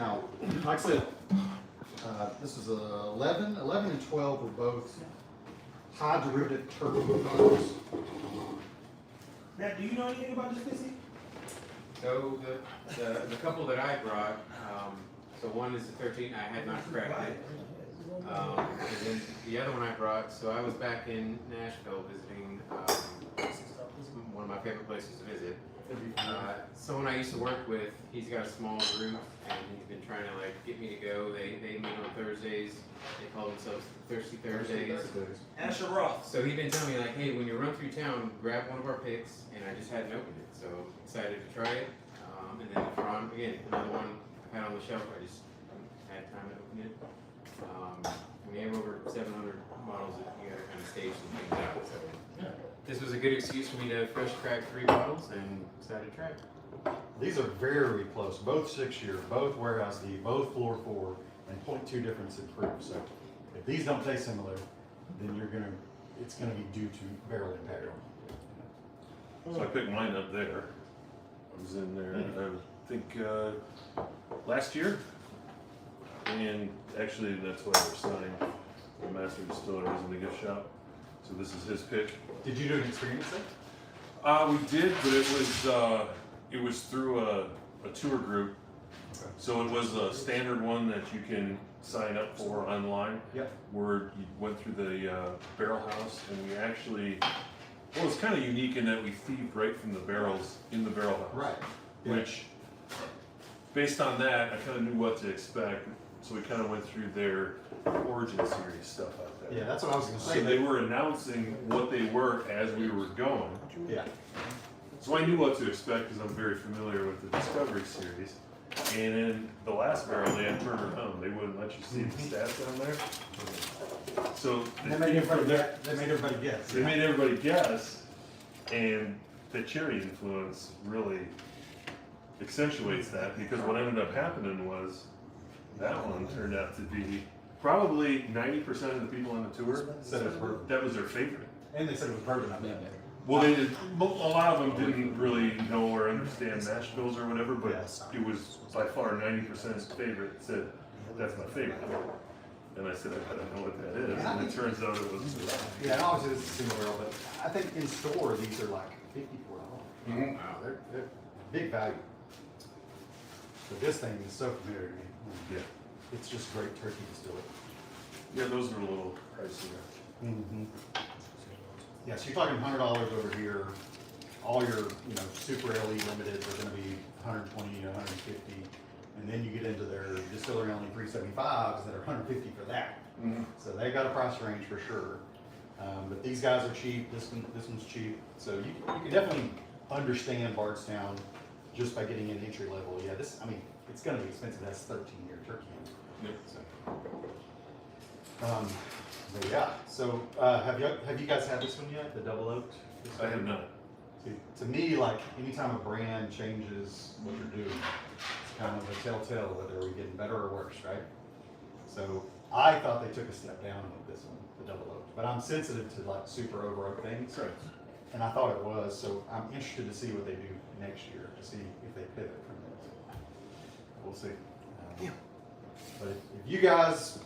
now, like I said, this is 11 and 12 were both high derivative turkey bottles. Matt, do you know anything about this whiskey? So the couple that I brought, so one is the 13. I had not cracked it. And then the other one I brought. So I was back in Nashville visiting one of my favorite places to visit. Someone I used to work with, he's got a small group, and he's been trying to like get me to go. They meet on Thursdays. They call themselves Thirsty Thursdays. Asher Roth. So he'd been telling me like, hey, when you run through town, grab one of our picks, and I just hadn't opened it, so excited to try it. And then the Ron, again, another one I had on the shelf. I just haven't had time to open it. We have over 700 models that you gotta kind of stage some things out. So this was a good excuse for me to fresh crack 3 bottles and decided to try it. These are very close, both 6-year, both warehouse D, both floor 4, and 0.2 difference in proof. So if these don't taste similar, then it's gonna be due to barrel impact. So I picked mine up there. I was in there, I think, last year. And actually, that's why we're signing the master distiller is in the gift shop. So this is his pick. Did you do an experience there? We did, but it was through a tour group. Okay. So it was a standard one that you can sign up for online. Yep. Where you went through the barrel house, and we actually, well, it's kind of unique in that we thieved right from the barrels in the barrel house. Right. Yeah. Which, based on that, I kind of knew what to expect. So we kind of went through their origin series stuff out there. Yeah, that's what I was gonna So say. they were announcing what they were as we were going. Yeah. So I knew what to expect because I'm very familiar with the Discovery series. And in the last barrel, they had Turner Home. They wouldn't let you see the stats on there. So They made everybody guess. They made everybody guess, and the cherry influence really accentuates that, because what ended up happening was that one turned out to be probably 90% of the people on the tour Said it was bourbon. that was their favorite. And they said it was bourbon, I bet. Well, they did, a lot of them didn't really know or understand mash bills or whatever, but Yes. it was by far 90% favorite. Said, that's my favorite. And I said, I don't know what that is. And it turns out it was. Yeah, and obviously this is a single barrel, but I think in store these are like $54. Mhm. Wow, they're big value. But this thing is so familiar to me. Yeah. It's just great turkey distillate. Yeah, those are a little pricier. Mm-hmm. Yeah, so you're talking $100 over here. All your, super LE limiteds are gonna be 120 to 150. And then you get into their distillery only 375s that are 150 for that. Mm-hmm. So they got a price range for sure. But these guys are cheap, this one's cheap. So you can definitely understand Bardstown just by getting in entry level. Yeah, it's gonna be expensive. That's 13-year turkey. Yep. But yeah, so have you guys had this one yet? The double oaked? I have not. See, to me, like anytime a brand changes what they're doing, it's kind of a telltale whether we're getting better or worse, right? So I thought they took a step down with this one, the double oaked. But I'm sensitive to like super over oak things. Right. And I thought it was, so I'm interested to see what they do next year, to see if they pivot from this. We'll see. But if you guys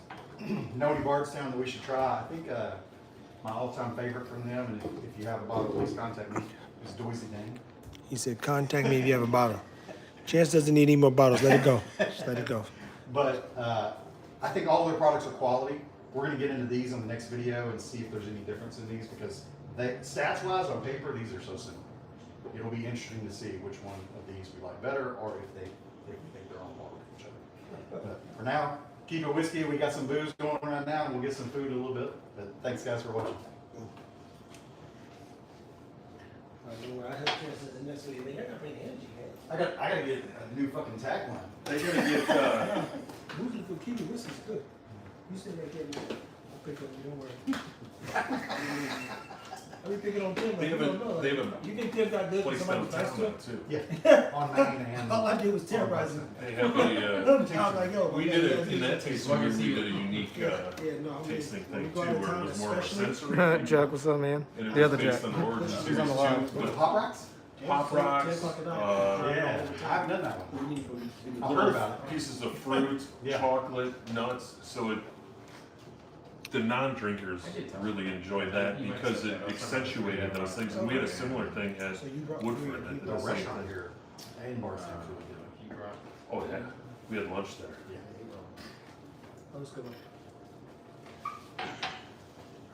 know any Bardstown that we should try, I think my all-time favorite from them, and if you have a bottle, please contact me, is Doisy Dane. He said, contact me if you have a bottle. Chance doesn't need any more bottles. Let it go. Just let it go. But I think all their products are quality. We're going to get into these on the next video and see if there's any difference in these, because stats-wise on paper, these are so similar. It'll be interesting to see which one of these we like better, or if they think they're on par with each other. But for now, keep it whiskey. We got some booze going right now, and we'll get some food in a little bit. But thanks, guys, for watching. I have chances the next video. Man, I gotta bring energy, man. I gotta get a new fucking tagline. They're gonna get. Boozing for Kiwi whiskey's good. You said that can't be. I'll pick up, don't worry. I be picking on Tim, They have a- they have a you think Tim got good for place somebody downtown nice to now him? too. Yeah, on Main and All I did was terrorize him. They have a. I was like, yo, We did it in that tasting room. We did a unique Yeah, no, I mean, tasting when we thing go too, out of where town it was more of a especially- sensory thing. Jack, what's up, man? And it The was other based Jack. on the origin She's series on the too, line. with the but Pop Rocks? Pop Rocks. $10 Uh, Yeah, I haven't done that one. We need to I've heard about it. Pieces of fruit, Yeah. chocolate, nuts, so the non-drinkers I did tell really enjoyed that You might because say it that. accentuated those things. And we had a similar thing at So you brought Woodford. three that did The the same restaurant thing. here in Bardstown's really good. He brought. Oh, yeah, we had lunch there. Yeah. Oh, let's go.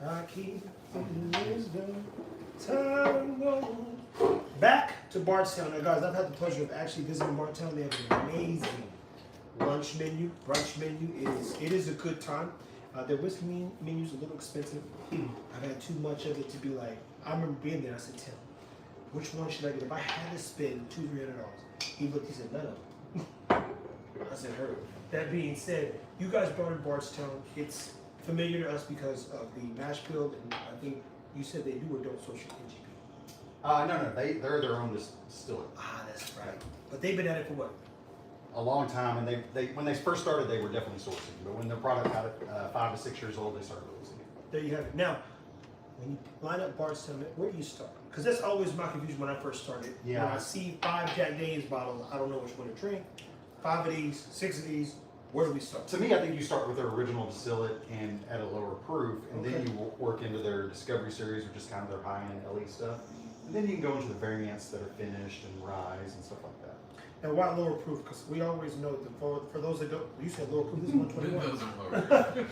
I keep thinking wisdom, time goes. Back to Bardstown. Now, guys, I've had the pleasure of actually visiting Bardstown. They have an amazing lunch menu, brunch menu. It is a good time. Their whiskey menu is a little expensive. I've had too much of it to be like, I remember being there. I said, Tim, which one should I get? If I had to spend $200-300, he looked, he said, none of them. I said, heard. That being said, you guys brought in Bardstown. It's familiar to us because of the mash bill, and I think you said they do or don't social NGP. No, they're their own distillery. Ah, that's right. But they've been at it for what? A long time, and they when they first started, they were definitely sourcing. But when the product got 5 to 6 years old, they started releasing it. There you have it. Now, when you line up Bardstown, where do you start? Because that's always my confusion when I first started. Yeah. When I see 5 Jack Daniels bottles, I don't know which one to drink. 5 of these, 6 of these. Where do we start? To me, I think you start with their original distillate and at a lower proof, and then you work into their Discovery series, which is kind of their high-end LE stuff. And then you can go into the variants that are finished and rise and stuff like that. And why lower proof? Because we always know that for those that don't, you said lower proof, this is 121. Those aren't lower.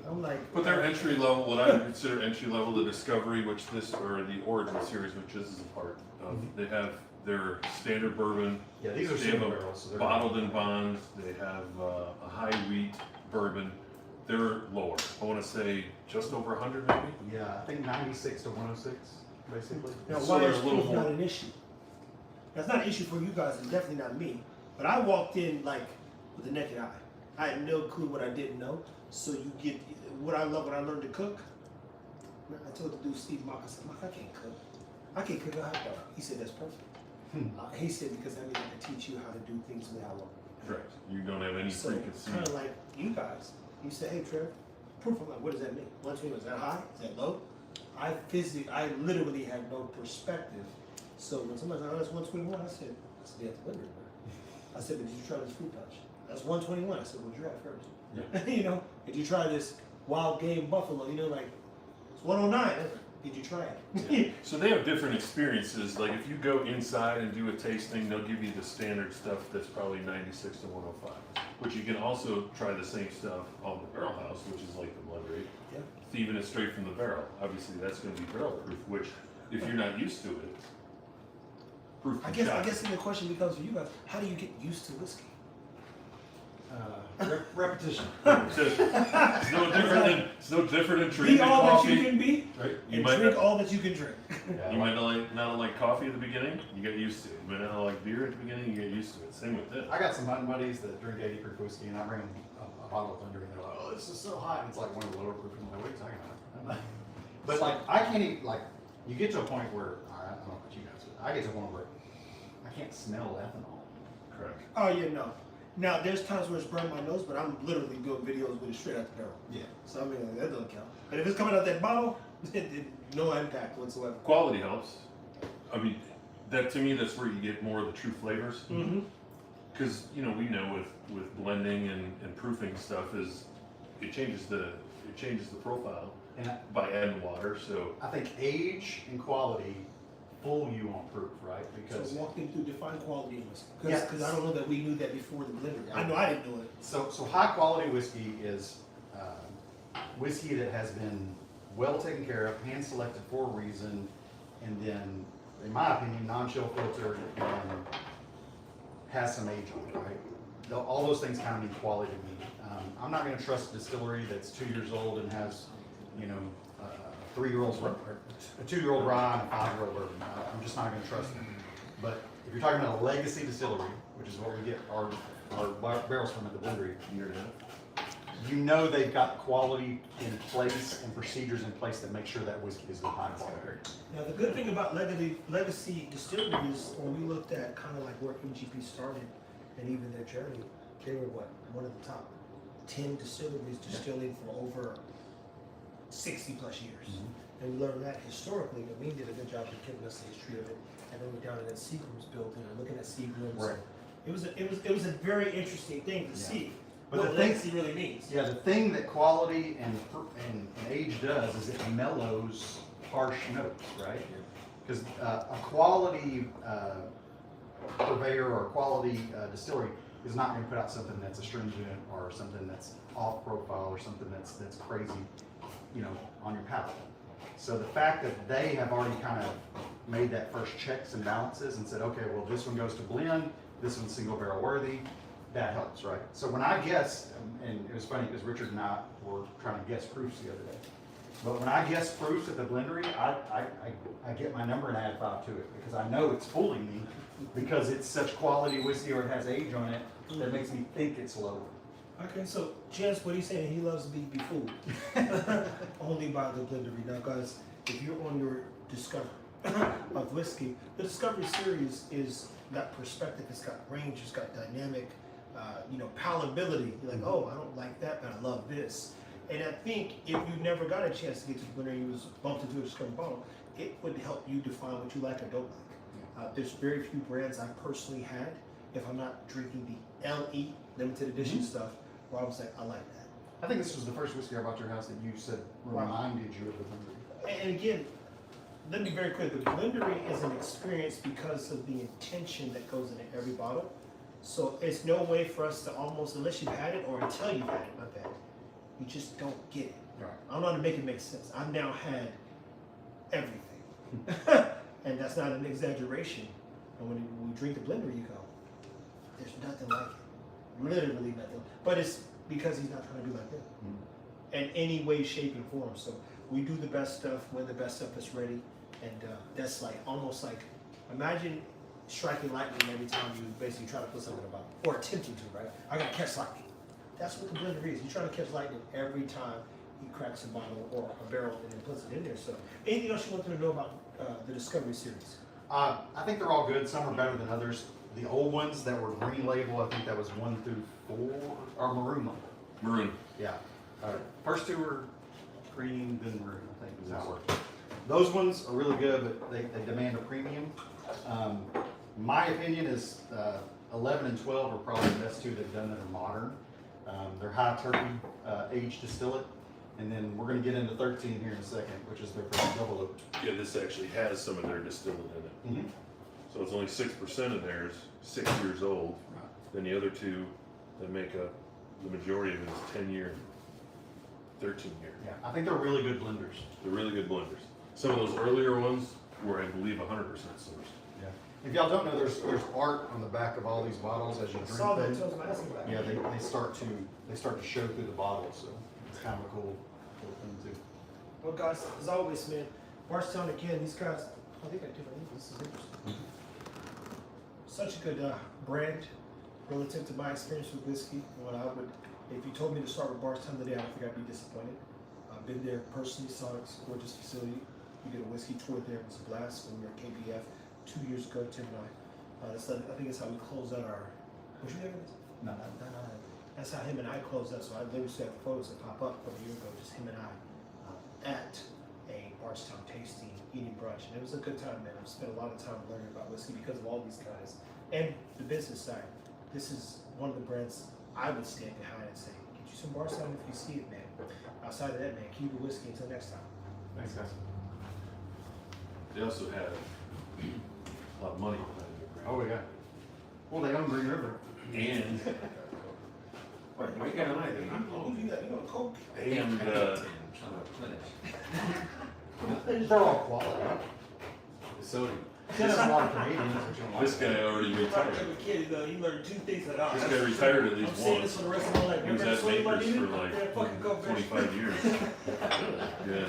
I'm like, But their entry level, what I would consider entry level, the Discovery, which or the Origin series, which this is a part of, they have their standard bourbon. Yeah, these are They have single a barrels. So they're bottled in bonds. They have a high wheat bourbon. They're lower. I want to say just over 100 maybe. Yeah, I think 96 to 106, basically. now So why they're is a little proof not more- an issue? That's not an issue for you guys, and definitely not me. But I walked in like with the naked eye. I had no clue what I didn't know. So you get what I love when I learned to cook. I told the dude Steve Mock, I said, Mock, I can't cook. I can't cook a hot dog. He said, that's perfect. He said, because that means I can teach you how to do things the way I want. Correct. You don't have any So preconceived. kind of like you guys. You say, hey Trev, proof. I'm like, what does that mean? 120, is that high? Is that low? I literally had no perspective. So when somebody's like, oh, that's 121, I said, yeah, the winner. I said, but did you try this fruit punch? That's 121. I said, what'd you have first? Yeah. You know, did you try this wild game buffalo? You know, like, it's 109. Did you try it? So they have different experiences. Like if you go inside and do a tasting, they'll give you the standard stuff that's probably 96 to 105. But you can also try the same stuff on the barrel house, which is like the blood rate. Yeah. Thieving it straight from the barrel. Obviously that's going to be barrel proof, which if you're not used to it, proof I can guess shock then the question becomes for you guys, how do you get used to whiskey? Repetition. It's no different than Be drinking all coffee. that you can be, Right? You and might drink not- all that you can drink. Yeah, You might not like coffee at the beginning, you get used to it. You might not like beer at the beginning, you get used to it. Same with this. I got some hunting buddies that drink 80 proof whiskey, and I bring them a bottle of Thunder, and they're like, "Oh, this is so hot." And it's like one of the lower proof. I'm like, "What are you talking about?" I'm like, but like, I can't even like. You get to a point where I don't know what you guys do. I get to a point where I can't smell ethanol. Correct. Oh yeah, no. Now there's times where it's burned my nose, but I'm literally doing videos with it straight out the barrel. Yeah. So I mean that doesn't count. But if it's coming out that bottle, no impact whatsoever. Quality helps. I mean, that to me, that's where you get more of the true flavors. Mm-hmm. Because we know with blending and proofing stuff is it changes the profile And by adding water. So I think age and quality fool you on proof, right? Because So walk them through define quality in whiskey. Yeah. Because I don't know that we knew that before the blender. I know I didn't know it. so high quality whiskey is whiskey that has been well taken care of, hand selected for a reason, and then, in my opinion, non-chill filtered and has some age on it, right? All those things kind of mean quality to me. I'm not going to trust a distillery that's 2 years old and has, a 3-year-old or a 2-year-old rye and a 5-year-old bourbon. I'm just not going to trust them. But if you're talking about a legacy distillery, which is what we get our barrels from at the blendery, you know they've got quality in place and procedures in place that make sure that whiskey is the highest quality. Now the good thing about legacy distillery is when we looked at kind of like where MGP started and even their journey, they were one of the top 10 distilleries distilling for over 60 plus years. Mm-hmm. And we learned that historically, and we did a good job of giving us the history of it. And then we're down in that Seagram's building and looking at Seagram's Right. It was a very interesting thing to see. But What the thing- legacy really means. Yeah, the thing that quality and age does is it mellows harsh notes, right? Because a quality purveyor or a quality distillery is not going to put out something that's astringent or something that's off profile or something that's crazy, you know, on your palate. So the fact that they have already kind of made that first checks and balances and said, okay, well, this one goes to blend, this one's single barrel worthy, that helps, right? So when I guess, and it was funny because Richard and I were trying to guess proofs the other day. But when I guess proofs at the blendery, I get my number and add 5 to it because I know it's fooling me because it's such quality whiskey or it has age on it that makes me think it's lower. Okay, so Chance, what he's saying, he loves to be fooled only by the blendery. Now, guys, if you're on your discovery of whiskey, the Discovery Series is got perspective, it's got range, it's got dynamic, palatability. You're like, oh, I don't like that, but I love this. And I think if you never got a chance to get to the blendery, you was bumped into a Discovery bottle, it would help you define what you like or don't like. There's very few brands I personally had, if I'm not drinking the LE, limited edition stuff, where I was like, I like that. I think this was the first whiskey I bought your house that you said reminded you of the blendery. And again, let me be very clear, the blendery is an experience because of the intention that goes into every bottle. So it's no way for us to almost, unless you've had it or until you've had it, not that, you just don't get it. Right. I don't know how to make it make sense. I've now had everything. And that's not an exaggeration. And when we drink the blender, you go, there's nothing like it. Literally nothing. But it's because he's not trying to be like that. In any way, shape, and form. So we do the best stuff when the best stuff is ready. And that's like, almost like, imagine striking lightning every time you basically try to put something in a bottle. Or attempting to, right? I gotta catch lightning. That's what the blender is. You're trying to catch lightning every time he cracks a bottle or a barrel and then puts it in there. So anything else you want them to know about the Discovery Series? I think they're all good. Some are better than others. The old ones that were green label, I think that was 1 through 4, or maroon label. Maroon. Yeah. First 2 were green, then maroon, I think is how it works. Those ones are really good, but they demand a premium. My opinion is 11 and 12 are probably the best 2 they've done that are modern. They're high turkey aged distillate. And then we're going to get into 13 here in a second, which is their first double oaked. Yeah, this actually has some of their distillate in it. So it's only 6% of theirs, 6 years old. Right. Then the other 2 that make up the majority of it is 10 year, 13 year. Yeah, I think they're really good blenders. They're really good blenders. Some of those earlier ones were, I believe, 100% sourced. Yeah. If y'all don't know, there's art on the back of all these bottles as you I drink saw that them. too. I was gonna ask you about Yeah, that. they start to show through the bottle, so it's kind of a cool thing too. Well, guys, as always, man, Bardstown again, these guys, oh, they got different names. This is interesting. Such a good brand relative to my experience with whiskey. What I would, if you told me to start with Bardstown today, I don't think I'd be disappointed. I've been there personally, saw it. It's a gorgeous facility. We did a whiskey tour there. It was a blast when we were at KBF 2 years ago, Tim and I. I think that's how we closed out our, was you there for this? No. That's how him and I closed out. So I literally still have the photos that pop up from a year ago, just him and I at a Bardstown tasting, eating brunch. And it was a good time, man. I've spent a lot of time learning about whiskey because of all these guys. And the business side. This is one of the brands I would stand behind and say, get you some Bardstown if you see it, man. Outside of that, man, keep the whiskey until next time. Thanks, guys. They also had a lot of money behind their brand. Oh, yeah. Well, they own Green River. And We got an idea. You got a Coke? and They're all quality. So There's a lot of Canadians which don't like this guy already You retired. a kid, he learned 2 things like, oh, This that's- guy retired at I'm least saying this once. for the rest of my life. He was Remember at that Makers story for about you? Yeah, fucking go, like bitch. 25 years. Yeah.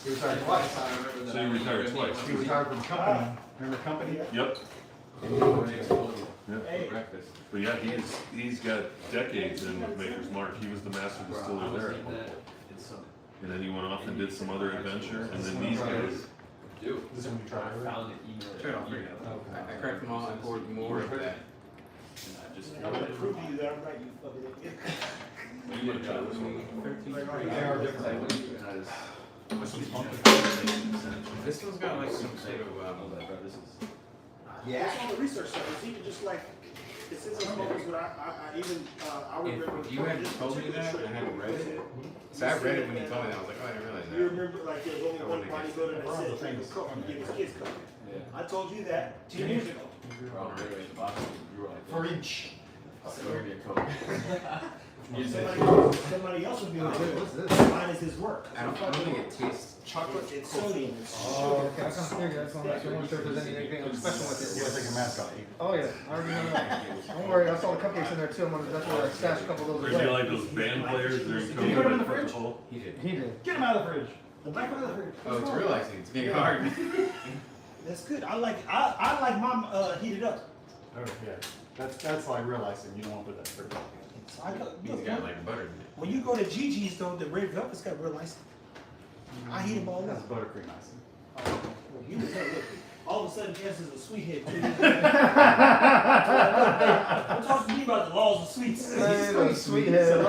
He retired twice. So he retired twice. He retired from company. Remember company? Yep. Hey. breakfast. But yeah, he's got decades in with Maker's Mark. He was the master distiller there at one point. And then he went off and did some other adventure. And then these guys, This is when you try it. Straight off. I cracked them all and poured more of that. I'm gonna prove to you that I'm right, you fucking idiot. They are different. This one's got like some sort of Yeah. That's all the research stuff. It's even just like It's a moments when I even I remember. If you hadn't told me that, I hadn't read it. So I read it when you told me that. I was like, oh, I didn't realize You that. remember, like, there's only one bodybuilder that said he was cook, he gave his kids cook. I told you that 10 years ago. For each. Somebody else would be able to do it. Mine is his work. I don't think it tastes. Chocolate, it's sodium, it's Oh, sugar. okay. I kind of figured that's why I wonder if there's anything special with You gotta it. take your mask off. Oh yeah, I already know that. Don't worry, I saw the cupcakes in there too. That's where I stashed a couple of those Would you away. like those band players that are Can you put 'em in the coming fridge? He did. He did. Get him out of the fridge. The black one of the fridge. Oh, it's realizing it's getting hard. That's good. I like mine heated up. Oh, yeah. That's like realizing you don't want to put that in the fridge. So I go, He's got like butter in it. when you go to Gigi's though, the red velvet's got real nice. I heat them all That's up. buttercream icing. You look, all of a sudden, Jess is a sweethead too. Don't talk to me about the laws of sweets. Sweethead.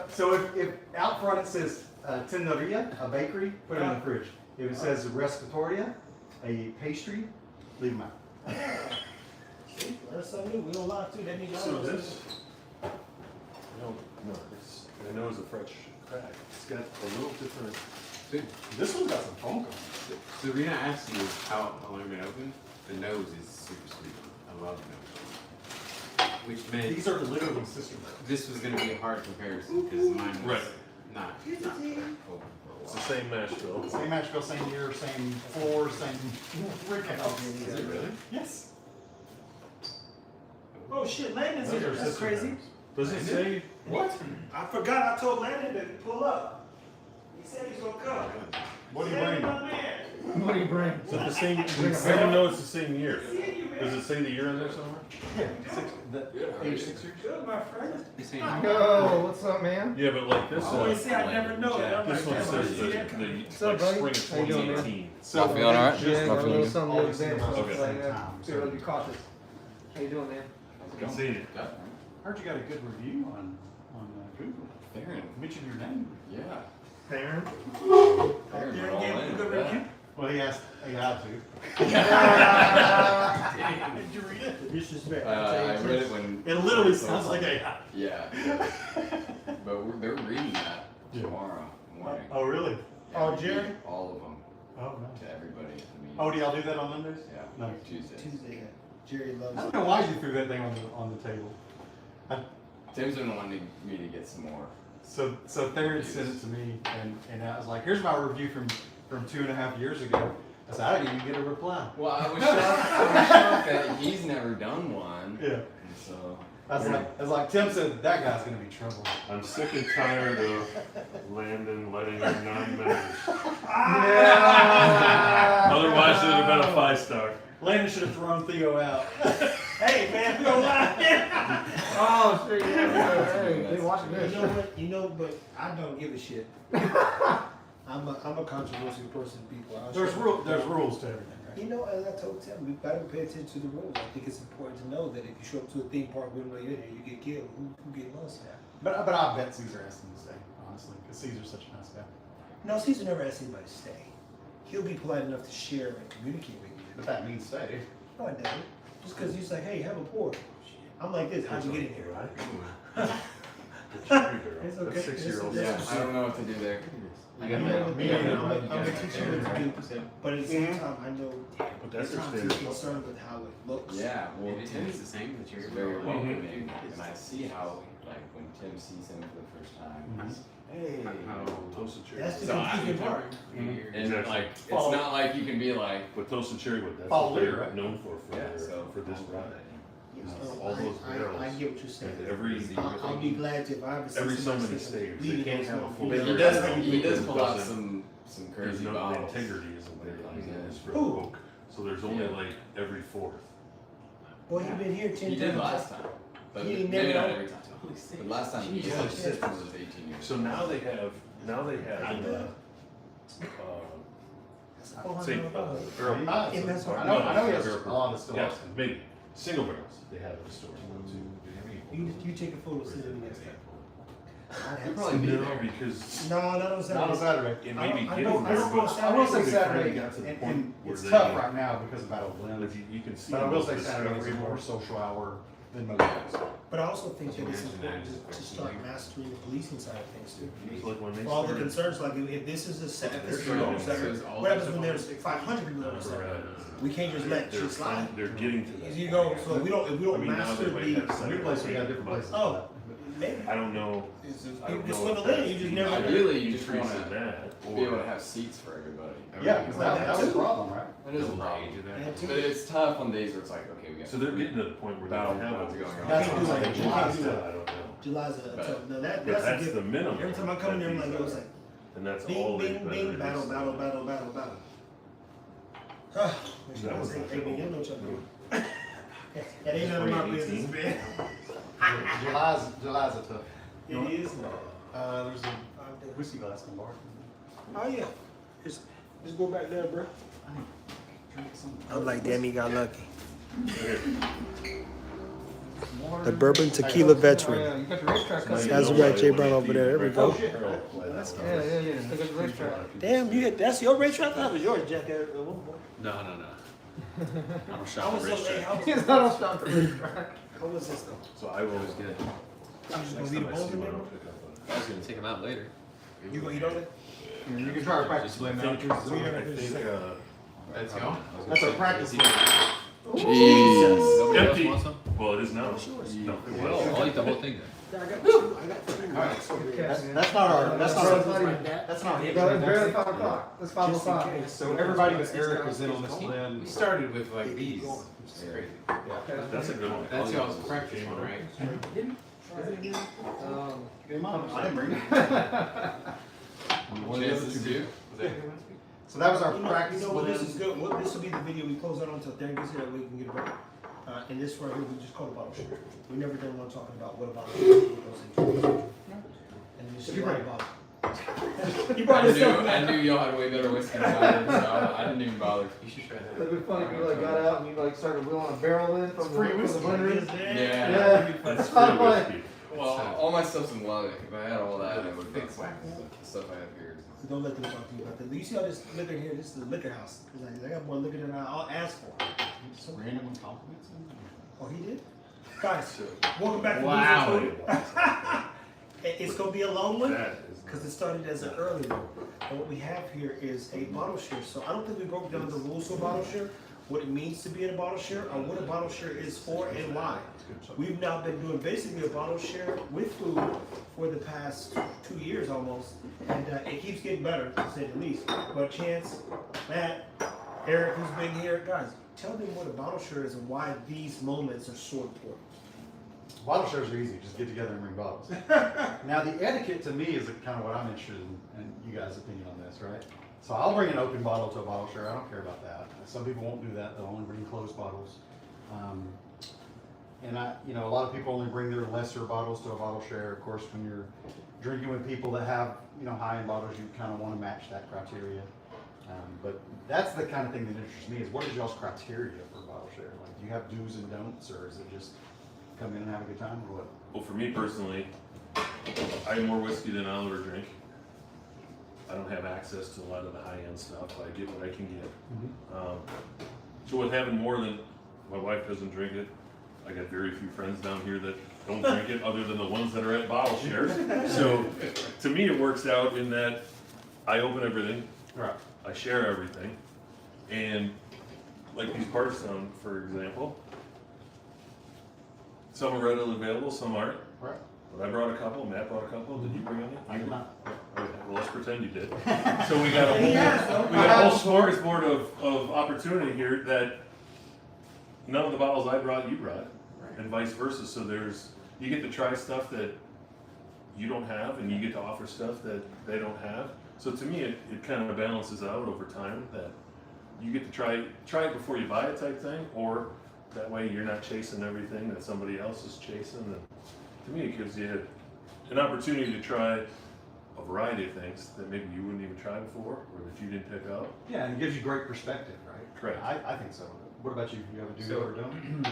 So if out front it says Tenderia, a bakery, put it in the fridge. If it says Restautoria, a pastry, leave them out. See, learn something new. We don't lie too. That means y'all So know this, no, it's, I know it's a French crack. It's got a little different. This one's got some funk on it. So the reason I asked you how long it's been open, the nose is super sweet. I love the nose. Which meant These are literally sister. this was going to be a hard comparison because mine was Right. not open for a It's while. the same mash bill. Same match bill, same year, same floor, same brick house. Is it really? Yes. Oh shit, Landon's Those here. are That's sister crazy. homes. Does it say? What? I forgot. I told Landon to pull up. He said he's gonna come. What do you Landon, bring? my man. What do you bring? Is it the same? How do you know it's the same year? Does it say the year in there somewhere? Yeah, age 6 years. Good, my friend. You saying Yo, what's up, man? Yeah, but like this I always one, say I never know that. I'm this like, one damn, I says see that the coming. up, like buddy? spring of How you doing, man? 2018. So feeling all right? Yeah, got a little something the other day. So Okay. it's like, feel like be cautious. How you doing, man? Good seeing you. Heard you got a good review on Google. Theron. Mentioned your name. Yeah. Theron. Darren gave him a good review. Well, he asked. He had to. Did you read it? Disrespect. I read it when. It literally sounds like a. Yeah. But they're reading that tomorrow morning. Oh, really? Oh, Yeah, Jerry? read all of them Oh, no. to everybody at the meeting. Oh, do y'all do that on Mondays? Yeah. No. Tuesday. Tuesday. Jerry loves I it. don't know why you threw that thing on the table. Tim's been wanting me to get some more. So Theron sent it to me, and I was like, "Here's my review from 2.5 years ago." I said, "I didn't even get a reply." Well, I was shocked that he's never done one. Yeah. And so. I was like, Tim said that guy's gonna be trouble. I'm sick and tired of Landon letting your non-members. Yeah. Otherwise, it would have been a 5-star. Landon should have thrown Theo out. Hey man, we don't lie. Oh, shit, yeah. Hey, they watching You this. know what? You know, but I don't give a shit. I'm a controversial person, people. There's rules to everything, right? You know, as I told Tim, we've got to pay attention to the rules. I think it's important to know that if you show up to a theme park we don't know you're there, you get killed. Who get lost? But I bet Caesar asked him to stay, honestly, because Caesar's such a nice guy. No, Caesar never asked anybody to stay. He'll be polite enough to share and communicate with you. But that means stay. No, I don't. Just because he's like, hey, have a pour. I'm like this. How'd you get in here? It's okay. That's 6-year-old. Yeah, I don't know what to do there. I'm gonna teach you what to do, but at the same time, I know But that's I'm your too standard. concerned with how it looks. Yeah, well, If Tim's it's the same that is you're very very welcoming, and I see how, like, when Tim sees him for the first time, he's, hey. Toasted cherry. That's the So I- confusing part. And Exactly. like, it's Follow- not like you can be like, But toasted cherry wood, that's Follow what leader, they're right? known for yeah, their, so. for this I'll ride. So All those I barrels. get what you're saying. And every I'll be glad to if I ever see every so somebody many say, staves, "Leave they it can't alone, have a don't full do But that." he does pull out Doesn't- some There's crazy no, the bottles. integrity isn't there like it is for Who? Coke. So there's only Yeah. like every 4th. Boy, you've been here 10 He times. did last time, but He maybe never- not every time. But last time he Jesus. was since he was 18 years. So now they have say barrel. Yeah, that's I what know he has Barrel. a lot of still. Yeah, maybe single barrels they have at the store now too. You take a photo, send it to me next time. You'll probably be No, there. No, because not on Not on Saturday. Saturday. it may be I getting don't there, go but Saturday. I will say they're Saturday. trying to get to the And point where it's they- tough right now because of Battle Blend. Like you can see. But I will say the Saturday is a stuff more more. social hour than most days. But I also think that it's Imagine that important as a to start person. mastering the policing side of things too. It's like when they For all the started. concerns, like if this is a set, if this is a They're normal trying Saturday, to all what happens these when there's different- 500 people on a Saturday? We can't just let They're shit slide. They're getting to that. You go, so if we I don't mean, now master they might have the, Saturday, New place, we got different but places. oh, maybe. I don't know. It's just, I people don't can know swindle if in, that's you just the never. Ideally, you just increase want in to that, be able or to have seats for everybody. Yeah, because that was a problem, right? That is a Double the problem. age of Yeah, that. too. But it's tough on days where it's like, okay, we got. so they're getting to the point where they Battle don't have Blends a. going on. That's You what can't I'm do saying. it. July You can't do still, it. I don't know. July's a, But- no, But that's a that's given. the minimum. Every time I come in there, I'm like, that it was these like, are. And that's bing, all they've bing, been bing, battle, releasing. battle, battle, battle, battle. That was Hey, man, you know what y'all doing. That That's ain't none of my 2018. business, man. July's a tough. It is. There's a whiskey glass in the bar. Oh, yeah. Just go back there, bro. Drink some. I'm like, damn, he got lucky. Here. The bourbon tequila Oh, veteran. yeah, you got the racetrack coming. That's right, Jay Brown over there. There we go. Yeah, yeah, still got the racetrack. Damn, that's your racetrack? That was yours, Jack. No. I'm a How shop was at this? racetrack. How He's not on stop the racetrack. was this though? So I will. It was good. I'm just gonna Next leave time the I bones see in one, there. I'll pick up I was gonna take them out later. You gonna eat on it? You can try to practice blend now. I think, Let's go. That's our practice. Nobody else Empty. wants some? well, it is now. yours. No, it I'll was. eat the whole thing then. Yeah, I got two. I got two. That's not our, that's not That's not our, even- that's not it. It's barely 5 o'clock. It's 5 Just in o'clock. case. So everybody but Eric was in on this blend. We started with like these, which is crazy. That's a good one. That's y'all's practice one, right? I didn't bring it. Chances do. Was that So that was our You know, practice you know what, this blend. is good. What, this will be the video we close out on until Darren gets here, that way we can get it right. And this right here, we just call it bottle share. We never done one talking about what a bottle share is, what goes into it. And this is You right bring about. I brought knew, this up. I knew y'all had way better whiskey than I did, so I didn't even bother. You should try that. It'd be funny if you like got out and you like started wheeling a barrel in from the blender. Yeah. Yeah. That's I'm free like- whiskey. Well, all my stuff's in Lubbock. If I had all that, I would have Fix wax. the stuff I have here. Don't let them talk to you about that. You see all this liquor here? This is the liquor house. It's like, I got more liquor than I'll ask for. Some random compliments. Oh, he did? Guys, welcome back to Wow. Booze and Food. It's gonna be a long one. That is. Because it started as an early one. And what we have here is a bottle share. So I don't think we broke down the rules of a bottle share, what it means to be in a bottle share, or what a bottle share is for and why. We've now been doing basically a bottle share with food for the past 2 years almost. And it keeps getting better, to say the least. But Chance, Matt, Eric, who's been here, guys, tell them what a bottle share is and why these moments are so important. Bottle shares are easy, just get together and bring bottles. Now, the etiquette to me is kind of what I'm interested in you guys' opinion on this, right? So I'll bring an open bottle to a bottle share, I don't care about that. Some people won't do that, they'll only bring closed bottles. And a lot of people only bring their lesser bottles to a bottle share. Of course, when you're drinking with people that have, high-end bottles, you kind of want to match that criteria. But that's the kind of thing that interests me is what is y'all's criteria for a bottle share? Like, do you have do's and don'ts, or is it just come in and have a good time, or what? Well, for me personally, I have more whiskey than I'll ever drink. I don't have access to a lot of the high-end stuff. I get what I can get. So with having more than, my wife doesn't drink it. I got very few friends down here that don't drink it, other than the ones that are at bottle shares. So to me, it works out in that I open everything, Right. I share everything, and like these Bardstown, for example, some are readily available, some aren't. Right. But I brought a couple, Matt brought a couple, did you bring any? I did not. Okay, well, let's pretend you did. So we got a Yes, whole smorgasbord of opportunity here that none of the bottles I brought, you brought, and vice versa. So you get to try stuff that you don't have, and you get to offer stuff that they don't have. So to me, it kind of balances out over time that you get to try it before you buy it type thing, or that way you're not chasing everything that somebody else is chasing. And to me, it gives you an opportunity to try a variety of things that maybe you wouldn't even try before, or that you didn't pick up. Yeah, and it gives you great perspective, right? Correct. I think so. What about you? You have a do So- or don't?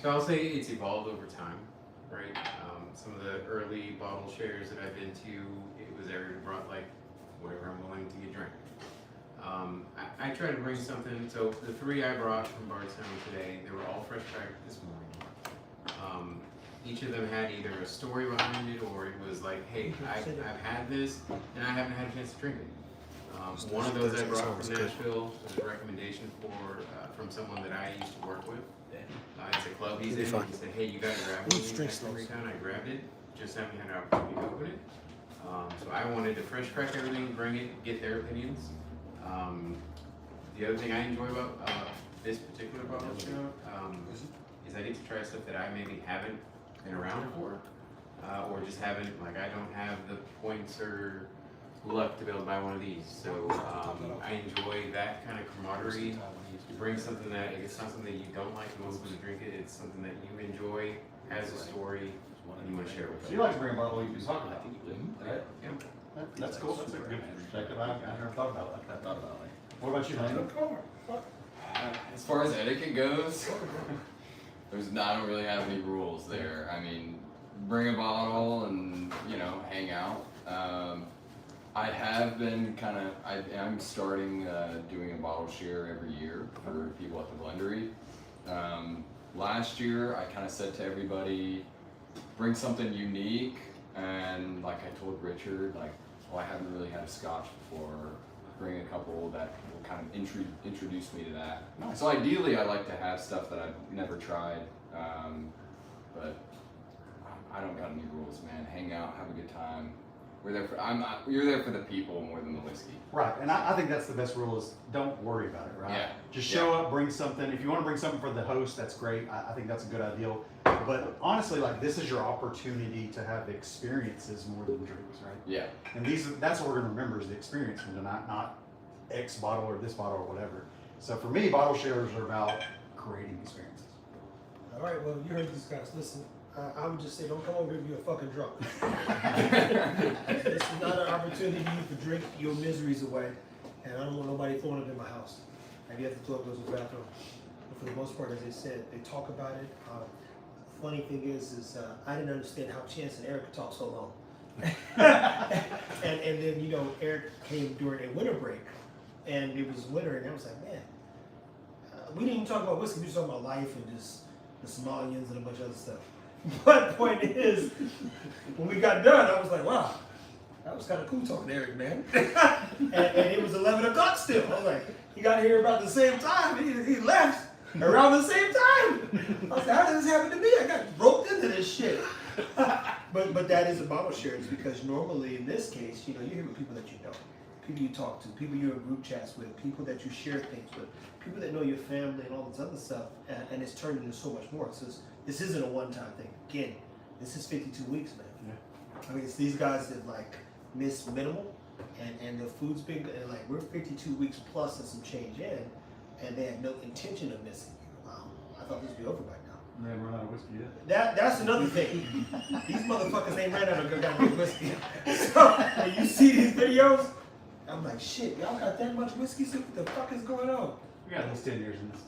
So I'll say it's evolved over time. right? Some of the early bottle shares that I've been to, it was Eric who brought like whatever I'm willing to get drink. I try to bring something, so the 3 I brought from Bardstown today, they were all fresh cracked this morning. Each of them had either a story behind it or it was like, hey, I've had this and I haven't had a chance to drink it. One of those I brought from Nashville was a recommendation from someone that I used to work with. It's a club he's in. He said, hey, you gotta grab one. Next time I grabbed it, just haven't had an opportunity to open it. So I wanted to fresh crack everything, bring it, get their opinions. The other thing I enjoy about this particular bottle show is I get to try stuff that I maybe haven't been around for, or just haven't, like I don't have the points or luck to be able to buy one of these. So I enjoy that kind of camaraderie. You bring something that, it's not something that you don't like most when you drink it, it's something that you enjoy, has a story, and you want to share with So you like to bring a bottle you can talk about. Right? Yeah. That's cool. That's a good perspective. I've never thought about it like that. What about you, Lane? As far as etiquette goes, I don't really have any rules there. I mean, bring a bottle and, you know, hang out. I have been I'm starting doing a bottle share every year for people at the blendery. Last year, I kind of said to everybody, bring something unique, and like I told Richard, like, well, I haven't really had a scotch before. Bring a couple that will kind of introduce me to that. Nice. So ideally, I like to have stuff that I've never tried, but I don't got any rules, man. Hang out, have a good time. We're there you're there for the people more than the whiskey. Right, and I think that's the best rule is don't worry about it, right? Yeah. Just show up, bring something. If you want to bring something for the host, that's great. I think that's a good idea. But honestly, like this is your opportunity to have experiences more than drinks, right? Yeah. And that's what we're gonna remember is the experience from tonight, not X bottle or this bottle or whatever. So for me, bottle shares are about creating experiences. All right, well, you heard these guys. Listen, I would just say don't come over here and be a fucking drunk. This is not an opportunity to drink your miseries away, and I don't want nobody throwing it in my house. And you have to throw it in the bathroom. But for the most part, as they said, they talk about it. Funny thing is I didn't understand how Chance and Eric could talk so long. and then, you know, Eric came during a winter break, and it was winter, and I was like, man, we didn't even talk about whiskey, we were talking about life and just the Somalians and a bunch of other stuff. But point is, when we got done, I was like, wow, that was kind of cool talking to Eric, man. and it was 11 o'clock still. I was like, he got here about the same time, he left around the same time. I was like, how did this happen to me? I got roped into this shit. But that is a bottle shares because normally in this case, you know, you're here with people that you know, people you talk to, people you're in group chats with, people that you share things with, people that know your family and all this other stuff, and it's turned into so much more. So this isn't a one-time thing. Again, this is 52 weeks, man. Yeah. I mean, it's these guys that like miss minimal, and the food's been good, and like we're 52 weeks plus and some change in, and they had no intention of missing. I thought this would be over by now. We haven't run out of whiskey yet. That's another thing. These motherfuckers ain't ran out of goddamn whiskey. So when you see these videos, I'm like, shit, y'all got that much whiskey? So what the fuck is going on? We got at least 10 years in this.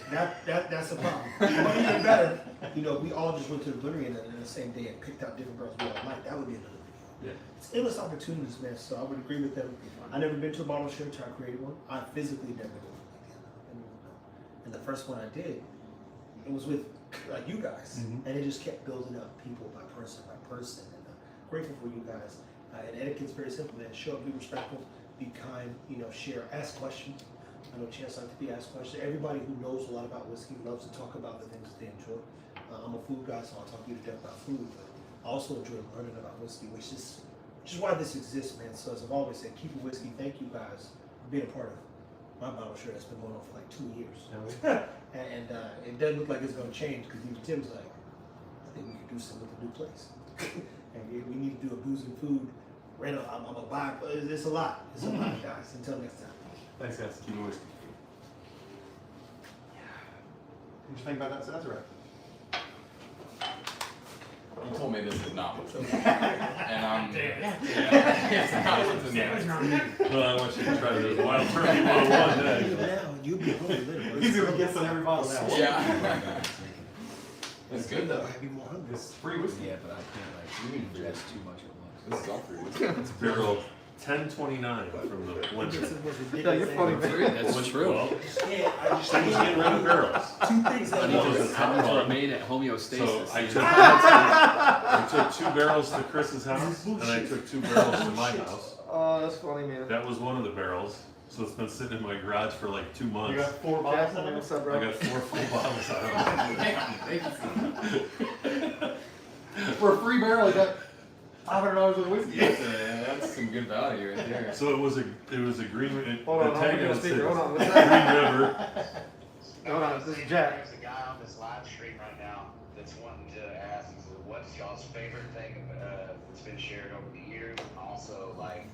That's a problem. But even better, you know, we all just went to the blendery in the same day and picked out different girls we all like. That would be another video. Yeah. It's endless opportunities, man. So I would agree with them. I never been to a bottle share until I created one. I physically never did one. And the first one I did, it was with like you guys, and it just kept building up people by person. And grateful for you guys. And etiquette's very simple, man. Show up, be respectful, be kind. You know, share, ask questions. I know Chance likes to be asked questions. Everybody who knows a lot about whiskey loves to talk about the things that they enjoy. I'm a food guy, so I'll talk to you to death about food, but I also enjoy learning about whiskey, which is why this exists, man. So as I've always said, keep it whiskey. Thank you guys for being a part of my bottle share that's been going on for like 2 years. and it doesn't look like it's going to change because even Tim's like, I think we could do something with a new place. And we need to do a booze and food. I'm a buy. It's a lot. It's a lot, guys. Until next time. Thanks, guys. Keep it whiskey. What you think about that, Sazerac? You told me this is not what's in there. And I'm it's not what's in there. Well, I want you to try the Wild Turkey 101 next. Now you'll be home later. He's gonna guess on every bottle now. Yeah. It's good though. I'd be more hungry. It's free whiskey. Yeah, but I can't like ingest too much at once. This is all free whiskey. It's barrel 1029 from the This blender. is the most ridiculous Yeah, you're thing. funny, man. That's true. Well, I just so he's getting rid of barrels. two things I that need I to know. remain at homeostasis. So I took 2 barrels to Chris's house, and I took 2 barrels to my house. Oh, that's funny, man. That was one of the barrels. So it's been sitting in my garage for like 2 You months. got 4 bottles Jackson, in what's it? up, I bro? got 4 full bottles out of it. For a free barrel, you got $500 worth of whiskey. That's some good value right there. So it was a green. Hold on, the I'll tag put you on on it speaker. said Hold on, what's Green that? River. Hold on, this is Jack. There's a guy on this live stream right now that's wanting to ask, he said, what's y'all's favorite thing that's been shared over the years? And also, like,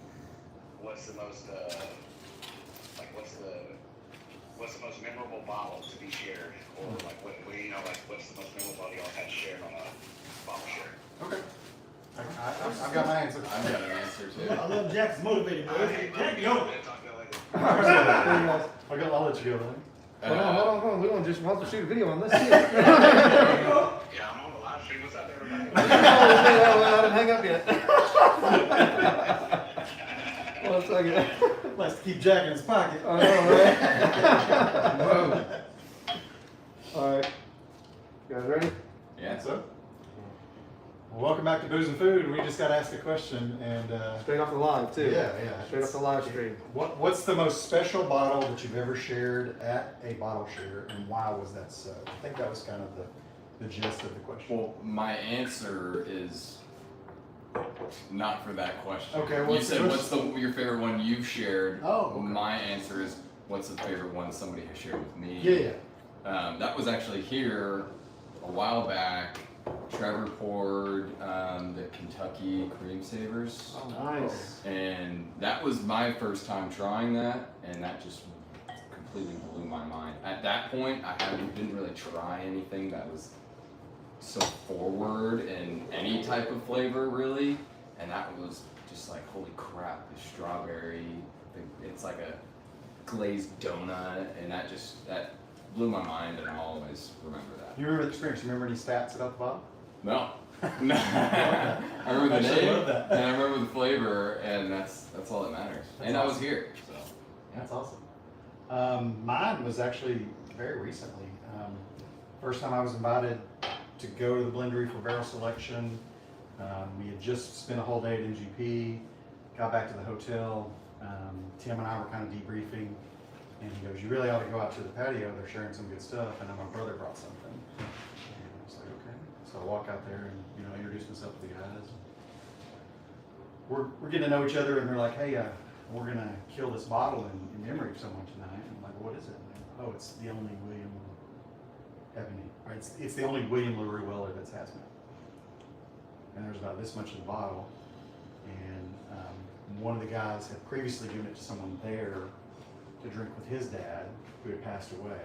what's the most, what's the most memorable bottle to be shared? Or, like, what you know, like, what's the most memorable bottle y'all had shared on a bottle share? Okay. I've got my answer. I've got an answer too. I love Jack's motivated, bro. Jack, yo. Talk about later. I'll let you go then. Hold on. We don't just want to shoot a video on this. Yeah, I'm on the live stream. What's up, everybody? I didn't hang up yet. One second. Likes to keep Jack in his pocket. I know, right? Alright. You guys ready? Yeah. So, well, welcome back to Booze and Food. We just got asked a question, and Straight off the live, too. yeah. Straight off the live stream. What's the most special bottle that you've ever shared at a bottle share, and why was that so? I think that was kind of the gist of the question. Well, my answer is not for that question. Okay, You what's said the- what's your favorite one you've shared? Oh, okay. My answer is what's the favorite one somebody has shared with me? Yeah. That was actually here a while back. Trevor poured the Kentucky Cream Savers, Oh, nice. and that was my first time trying that, and that just completely blew my mind. At that point, I didn't really try anything that was so forward in any type of flavor, really, and that was just like, holy crap, the strawberry, it's like a glazed donut, and that blew my mind, and I'll always remember that. You remember the experience? You remember any stats about the bottle? No. No. I remember the Actually name, love that. and I remember the flavor, and that's all that matters. That's And I was awesome. here, so. That's awesome. Mine was actually very recently. First time I was invited to go to the blendery for barrel selection. We had just spent a whole day at MGP, got back to the hotel. Tim and I were kind of debriefing, and he goes, "You really ought to go out to the patio. They're sharing some good stuff." And then my brother brought something. And I was like, "Okay." So I walk out there and introduce myself to the guys. We're getting to know each other, and they're like, "Hey, we're gonna kill this bottle in memory of someone tonight." And I'm like, "What is it?" And they're, "Oh, it's the only William Ebony. Right? It's the only William LaRue Weller that's hazmat." And there's about this much in the bottle, and one of the guys had previously given it to someone there to drink with his dad, who had passed away,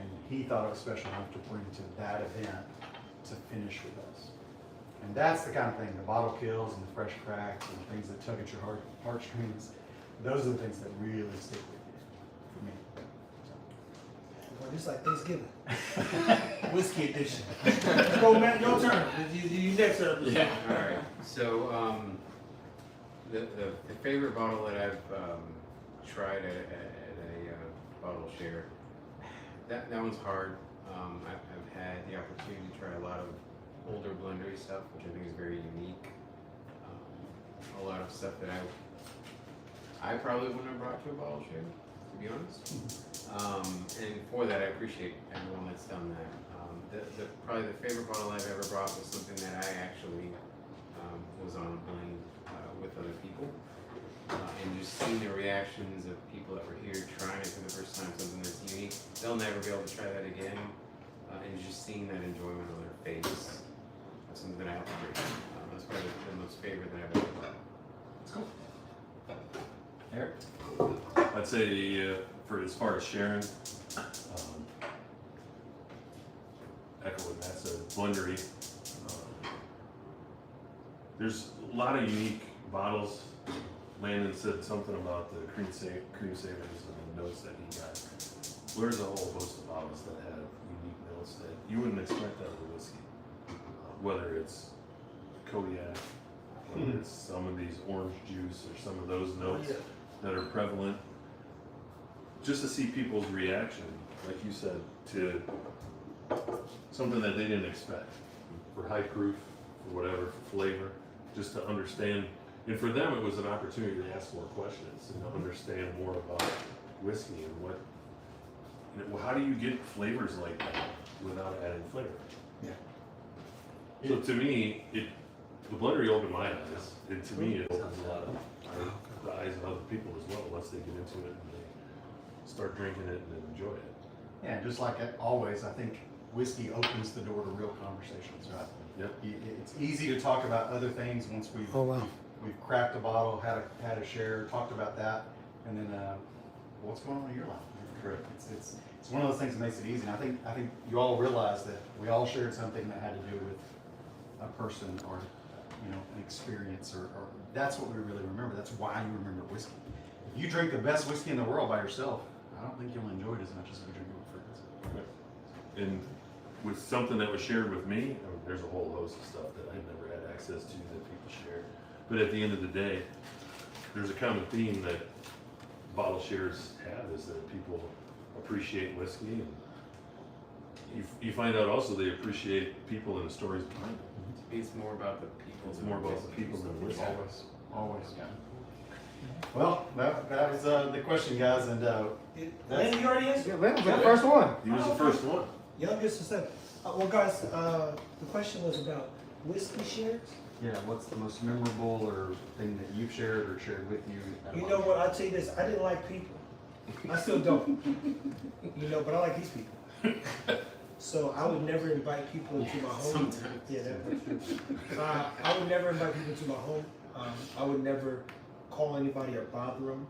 and he thought it was special enough to bring to that event to finish with us. And that's the kind of thing, the bottle kills and the fresh cracks and the things that tug at your heartstrings. Those are the things that really stick with you, for me. Well, just like Thanksgiving. Whiskey edition. Let's go, Matt, your turn. You next, sir. Yeah. All right. So the favorite bottle that I've tried at a bottle share, that one's hard. I've had the opportunity to try a lot of older blendery stuff, which I think is very unique. A lot of stuff that I probably wouldn't have brought to a bottle share, to be honest. And for that, I appreciate everyone that's done that. Probably the favorite bottle I've ever brought was something that I actually was on a blend with other people. And just seeing the reactions of people that were here trying it for the first time, something that's unique. They'll never be able to try that again. And just seeing that enjoyment on their face, that's something that I have to bring. That's probably the most favorite that I've ever brought. Eric? I'd say for as far as sharing, echo what Matt said, blendery. There's a lot of unique bottles. Landon said something about the cream savers and the notes that he got. There's a whole host of bottles that have unique notes that you wouldn't expect out of the whiskey. whether it's Kodiak, whether it's some of these orange juice or some of those notes that are prevalent, just to see people's reaction, like you said, to something that they didn't expect, for high proof, for whatever, for flavor, just to understand. And for them, it was an opportunity to ask more questions and to understand more about whiskey and what, how do you get flavors like that without adding flavor? Yeah. So to me, the blendery opened my eyes, and to me, it opens a lot of the eyes of other people as well, once they get into it and they start drinking it and enjoy it. Yeah, and just like always, I think whiskey opens the door to real conversations, right? Yep. It's easy to talk about other things once we've we've cracked a bottle, had a share, talked about that, and then what's going on in your life? Correct. It's one of those things that makes it easy. And I think you all realize that we all shared something that had to do with a person or an experience, or that's what we really remember. That's why you remember whiskey. If you drink the best whiskey in the world by yourself, I don't think you'll enjoy it as much as if you drink it with friends. And with something that was shared with me, I mean, there's a whole host of stuff that I never had access to that people share. But at the end of the day, there's a common theme that bottle shares have, is that people appreciate whiskey, and you find out also they appreciate people and the stories behind them. It's more about the people. It's more about the people than the whiskey. Always. Yeah. Well, that was the question, guys, and Landon, you already answered? Yeah, Landon was the first one. He was the first one. Youngest is that. Well, guys, the question was about whiskey shares. yeah, what's the most memorable or thing that you've shared or shared with you? You know what? I'll tell you this. I didn't like people. I still don't. But I like these people. So I would never invite people into my home. Sometimes. Yeah, that's true. I would never invite people into my home. I would never call anybody or bother them.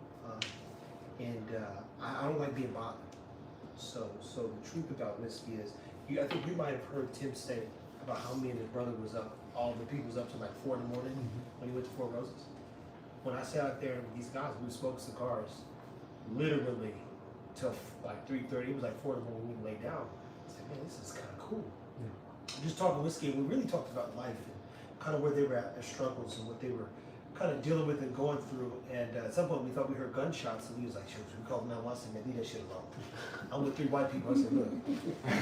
I don't like being bothered. So the truth about whiskey is, I think you might have heard Tim say about how me and his brother was up. All the people was up to like 4 in the morning when he went to Four Roses. When I sat out there with these guys, we would smoke cigars, literally till like 3:30. It was like 4 in the morning when we laid down. I was like, man, this is kind of cool. Just talking whiskey, and we really talked about life and kind of where they were at, their struggles, and what they were kind of dealing with and going through. And at some point, we thought we heard gunshots, and we was like, should we call 911? I said, man, leave that shit alone. I'm with 3 white people. I said, look,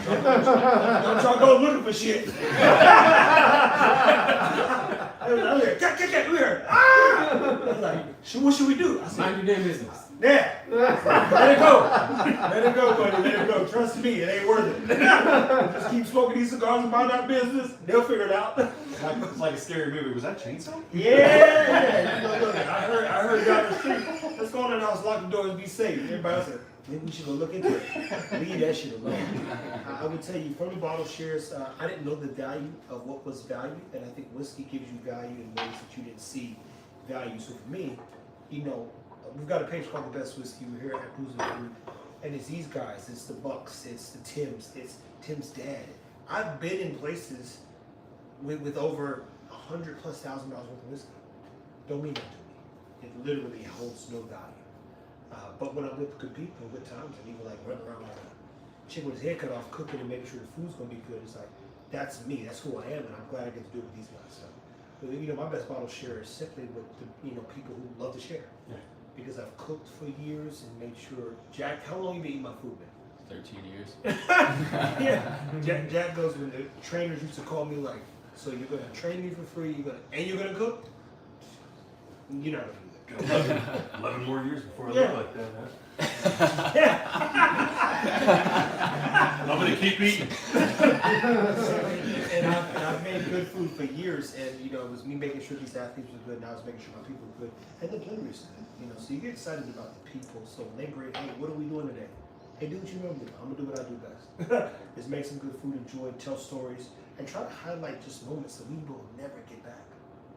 don't y'all go looking for shit. I was like, get, we heard. Ah! I was like, what should we do? I said, Mind your damn business. yeah, let it go. Let it go, buddy. Let it go. Trust me, it ain't worth it. Just keep smoking these cigars and mind our business. They'll figure it out. It's like a scary movie. Was that Chainsaw? Yeah. Look, I heard down the street. Let's go in the house, lock the doors, and be safe. Everybody else said, maybe we should go look into it. Leave that shit alone. I would tell you, from the bottle shares, I didn't know the value of what was value, and I think whiskey gives you value in ways that you didn't see value. So for me, we've got a page called The Best Whiskey. We're here at Booze and Food, and it's these guys. It's the Bucks. It's the Tims. It's Tim's dad. I've been in places with over $100,000+ worth of whiskey. Don't mean that to me. It literally holds no value. But when I'm with good people, good times, and even like running around like a chick with his head cut off, cooking and making sure the food's gonna be good, it's like that's me. That's who I am, and I'm glad I get to do it with these guys. So, my best bottle share is simply with the people who love to share. Yeah. Because I've cooked for years and made sure. Jack, how long you been eating my food, man? 13 years. Yeah. Jack goes when the trainers used to call me like, so you're gonna train me for free, you're gonna cook? You're not gonna do that. 11 more years before I Yeah. look like that, huh? Yeah. I'm gonna keep eating. And I've made good food for years, and it was me making sure these athletes were good, and I was making sure my people were good, and the blenders good. So you get excited about the people. So when they bring, hey, what are we doing today? Hey, do what you normally do. I'm gonna do what I do best. Is make some good food, enjoy, tell stories, and try to highlight just moments that we will never get back.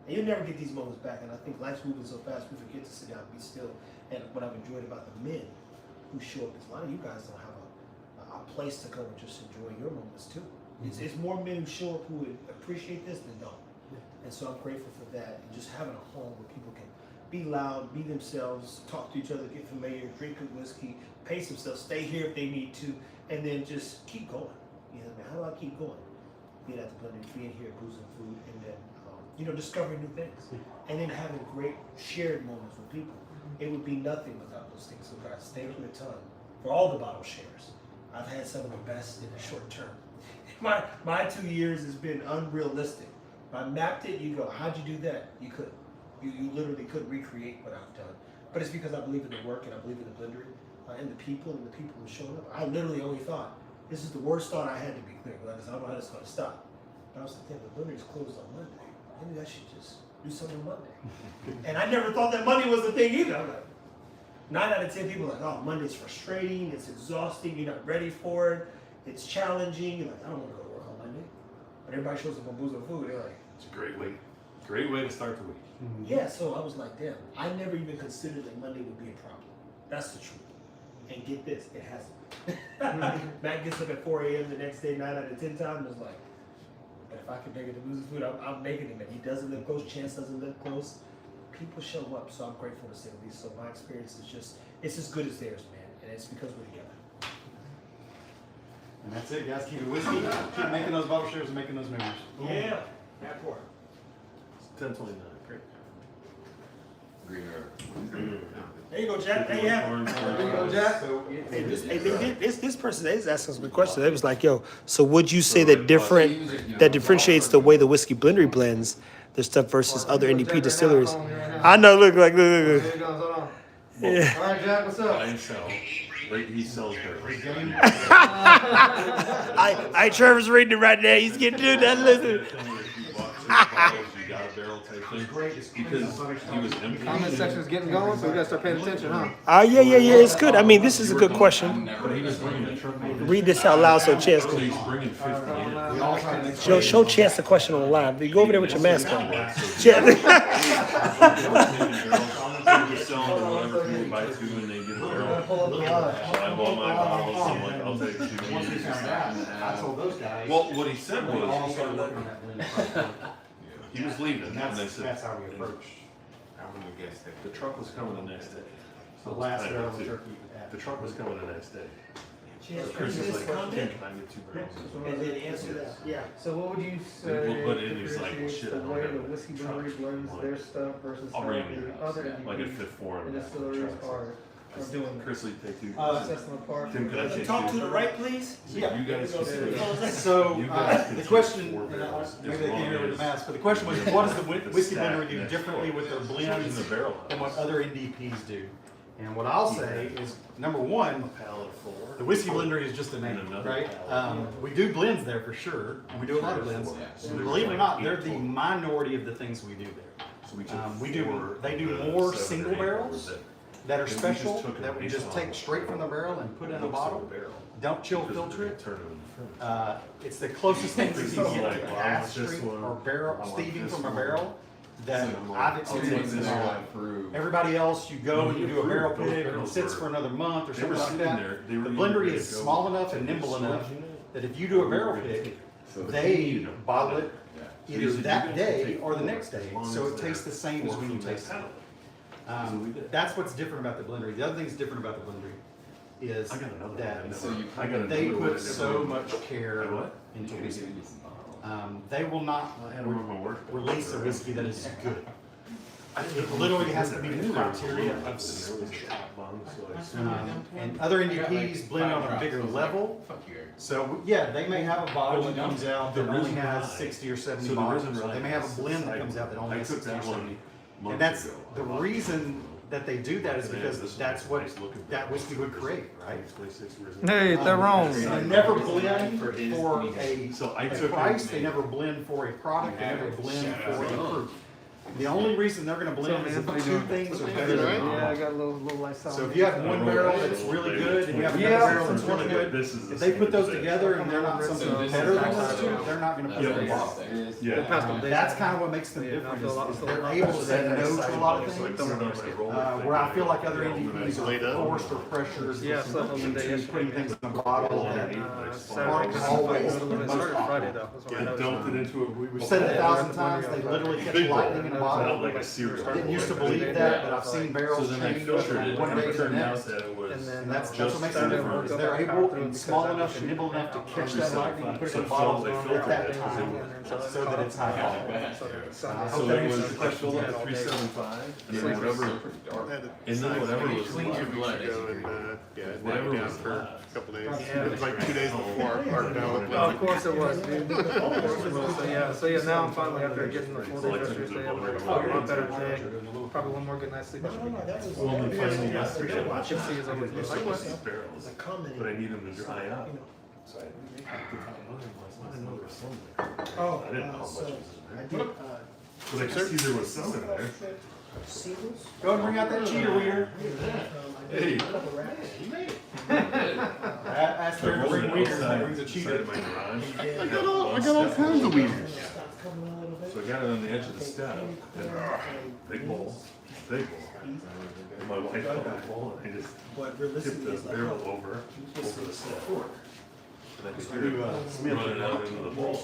And you'll never get these moments back. And I think life's moving so fast, we forget to sit down and be still. And what I've enjoyed about the men who show up is a lot of you guys don't have a place to come and just enjoy your moments too. It's more men who show up who would appreciate this than don't. And so I'm grateful for that. And just having a home where people can be loud, be themselves, talk to each other, get familiar, drink good whiskey, pace themselves, stay here if they need to, and then just keep going. How do I keep going? being at the blender, being here at Booze and Food, and then discovering new things, and then having great shared moments with people. It would be nothing without those things. So guys, thank you a ton for all the bottle shares. I've had some of the best in the short term. My 2 years has been unrealistic. I mapped it. You go, how'd you do that? You couldn't. You literally couldn't recreate what I've done. But it's because I believe in the work and I believe in the blendering and the people who showed up. I literally only thought, this is the worst thought I had, to be clear, because I don't know how this is going to stop. But I was like, damn, the blender is closed on Monday. Maybe I should just do something on Monday. And I never thought that Monday was the thing either. I'm like, 9 out of 10 people are like, oh, Monday's frustrating, it's exhausting, you're not ready for it, it's challenging. You're like, I don't want to go to work on Monday. But everybody shows up on Booze and Food, they're like, It's a great way to start the week. yeah, so I was like, damn, I never even considered that Monday would be a problem. That's the truth. And get this, it hasn't. Matt gets up at 4 a.m. the next day, 9 out of 10 times, and was like, but if I can make it to Booze and Food, I'm making it. And he doesn't live close, Chance doesn't live close. People show up, so I'm grateful to say the least. So my experience is just, it's as good as theirs, man. And it's because we're together. And that's it, guys. Keep it whiskey. Keep making those bottle shares and making those memories. Yeah, that part. It's 10:29. Great. Green River. There you go, Jack. There you have it. There you go, Jack. Hey, this person is asking us a question. They was like, yo, so would you say that differentiates the way the whiskey blendery blends their stuff versus other NDP distilleries? I know, look. There he goes, hold on. Yeah. All right, Jack, what's up? Buy and sell. He sells barrels. Trevor's reading it right now. He's getting to that. Listen. You got a barrel type thing. Because he was empty. Comment section's getting going, so we gotta start paying attention, huh? Yeah. It's good. I mean, this is a good question. But he was bringing a truck. Read this out loud so Chance So can. he's bringing 50 in. Show Chance the question on the live. You go over there with your mask on. He was selling to whatever people buy two and they get a barrel. So I bought my bottles. I'm like, I'll take two. I told those guys. Well, what he said we all was started working on that blend. he was leaving, and they That's said how we approached I wouldn't have guessed it. the truck was coming the next day. the So last it's barrel kind of of turkey. the truck was coming the next day. Chance, So Chris answer is this like, comment can I get two barrels? and then answer that. Yeah. So what would you We'll say put it in, he's like, differentiates shit, I the don't way have the a whiskey truck. brewery blends their stuff versus I'll how bring it to the your house. other Like a NDP fifth four and and distilleries are doing? Chris Lee, take two. Sets them apart. Tim, could I take Talk to two? the right, please. So you guys can take So You guys can the take question, four barrels maybe as they can't long hear with as- the mask, but the question was, what does the whiskey stack blender do next differently door. with their So blends in the barrel than what house. other NDPs do? And what I'll say is, number one, Pallet full. the whiskey blender is just a name, And another right? pallet. We do blends there for sure, and we do a lot of blends. Yeah. And believe it or not, they're the minority of the things we do there. So we took we do- four they of do the more 7 or single 8 barrels that- that are And we just special, took a that we base just bottle. take straight from the barrel and put in a looks like bottle. barrel. Don't chill Because we're filter gonna it. turn it in the furnace. It's the closest thing you can get Like, to well, I cask want this strength one. or barrel I want steaming this from a one. barrel that So I'm like, I've I'll take experienced in this my one. life. Through. Everybody else, you go and you do a barrel Those pick and it barrels sits were- for another month or They were something like sitting that. there. They were The either blendery gonna is go small enough to and the nimble storage enough unit, that if you do or a we were barrel gonna pick, take it. So they bottle it yeah. either Because if that you guys day take or the four, next day, as long so as it tastes they're the same as four when you from that taste it. pallet. So we did. That's what's different about the blendery. The other thing that's different about the blendery is I got another that one. So you- I got they another one. put so much care I what? into You whiskey. can give me some bottles. They will not I had them on my work. release a whiskey that is good. It literally has to be the criteria of and other NDPs blend on a bigger level. Fuck you, Eric. So yeah, they may have a bottle that comes out that The only reason has why- 60 or 70 So the bottles. reason So why they may have is a blend that I- comes out that only I has took 60 or that 70. one And months that's ago. the reason that they do that is Man, because this is that's a what nice looking that barrel. whiskey would create, right? Hey, they're wrong. They never blend for a So I a took price, they never blend for a product, they never blend for a proof. The only reason they're gonna blend is if the two things are better than Yeah, I one. got a little lifestyle. So if you have one barrel that's really good and you have another Yeah. barrel that's really good, if they put those together and they're not something So this better is than those actually- two, they're not gonna put That's it in a what bottle. you're saying. Yeah. That's kind of what makes them different, is they're able to say no to a lot of things. Where I feel like other NDPs are forced or pressured Yeah, so into putting things in a bottle that aren't always the most Friday popular. though. That's what I Yeah, noticed. dumped it into a. We've said it 1,000 times, they literally catch lightning in the Not bottle. like a cereal. I didn't used to bowl. believe that, but I've seen So barrels then I change filtered from it, one and day it to the turned out next. that it was And then, And that's just what makes it under different, is go they're back able through and because small that enough was and nimble enough to catch that 375. lightning and put it So in bottles they at filtered that it because time, it so that it's high quality. So it was, I filled it at 375, and then whatever, and then whatever was Cleans your left, blood. whatever was left. Couple days. Yeah. It was like 2 days before our ballot. Oh, of course it was, dude. Of course it was. So yeah, now I'm finally after getting the 4 days yesterday. I'm like, oh, a lot better today. Probably one more good night's sleep. I should be good. Well, then finally yesterday, I Chip C is always was like, these barrels, but I need them to dry out. So I didn't know there was some there. Oh, I didn't know how much so was I in did, there. But I could see there was some in there. singles. Go and bring out that cheater weeder. Hey. Ask So I her to rolled bring it weeders, and outside, brings a side cheater. of my garage. I got all kinds of weeders. So I got it on the edge of the step, and big bowl, big bowl. And my wife got the bowl, and I just But tipped realistically, the it's like, barrel oh, over the step. And I could I hear do, it running out into the bowl.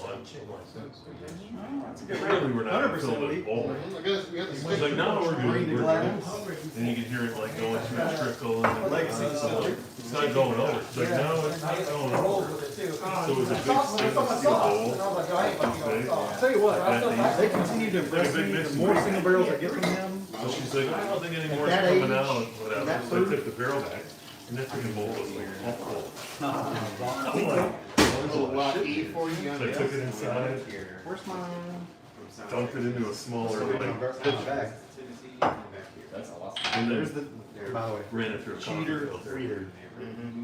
Really, we're not gonna fill the bowl. She's like, no, we're good, we're good. And you can hear it like going through a trickle, and it's not going over. She's like, no, it's not going over. So it was a big stainless steel bowl. I'll tell you what, they continue to Like a impress big me. The mixing more bowl. single barrels I get from them, So she's like, I don't think any more is That coming age, out, whatever. that So I food. took the barrel back, and that freaking bowl was like half full. So I took it inside, Where's my? dumped it into a smaller, like, That's awesome. and There's then the, by the way, ran it through a coffee cheater filter. weeder.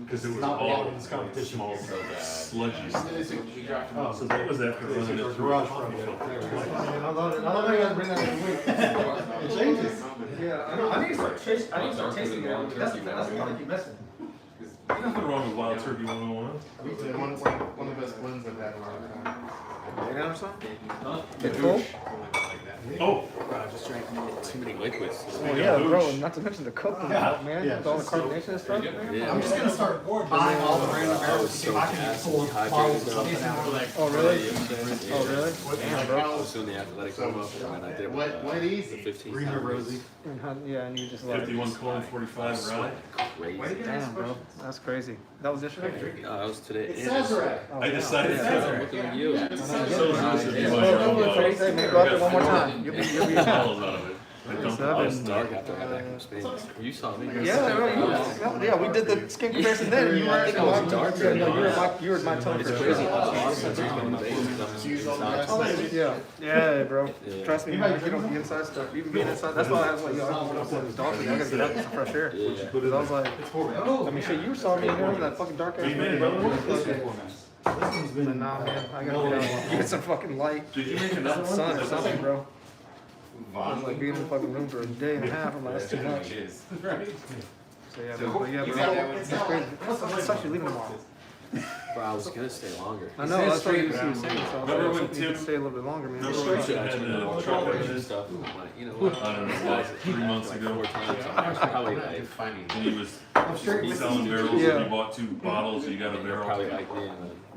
Because it was Not all belonging in this competition. small, So bad. sludgy stuff. Oh, So that was after running it through a Garage coffee front. filter. I love it. I love how you guys bring that every week. It changes. Yeah, I know. I need to start tasting. I need to start tasting it. That's the part I keep missing. There's nothing wrong with wild turkey 101. One of the best blends I've had in a long time. You know what I'm saying? Huh? It's cool. Oh, Just drank too many liquids. Oh yeah, bro. Not to mention the coconut milk, man. Yeah. With all the carbonation and stuff. Yeah. I'm just gonna start buying all the random barrels to see if I can pull bottles of something out. Oh really? Oh really? Damn, bro. I was doing the athletic warm up and I did What easy. 15. Green or rosy. And yeah, and you just like. 51 colon 45 rye. Crazy. Damn, bro. That's crazy. That was yesterday. That was today. It And says right. Oh, I damn. decided Yeah. to. Looking at you. So is this if you Well, want your go own with it, bottle. Tracy. Maybe go out there one more time. You'll be. Bottles out of it. I dumped it Seven. last Dark night. after I got back from Spain. You saw me. Yeah, right. Yeah, we did the skin comparison then, and you were think I was darker. Yeah, no, you were my tone. It's for crazy sure. how Austin's going to Vegas. Oh, yeah, yeah, bro. Yeah. Trust me, man, I get on the inside stuff. Even being inside, that's why I was like, yo, I don't want to it was dark. I gotta get out in some fresh air. Yeah. Because I was like, I mean, shit, you saw me in there with that fucking dark ass. You made it, brother. But nah, man, I gotta get out, get some fucking light, Did you make another one? sun or something, bro. I was like being in the fucking room for a day and a half. I'm like, that's too much. So yeah, but yeah, bro, that's crazy. What sucks you leaving tomorrow? Bro, I was going to stay longer. I know, that's what you were saying. So I was Remember like, when you could Tim- stay a little bit longer, man. Remember when you had the truck and engine? stuff. I'm like, you know what? I don't know, like 3 months Like ago. 4 times. I'm probably like, Finding. And he was selling barrels, Yeah. and you bought 2 bottles, you got a barrel. probably like me.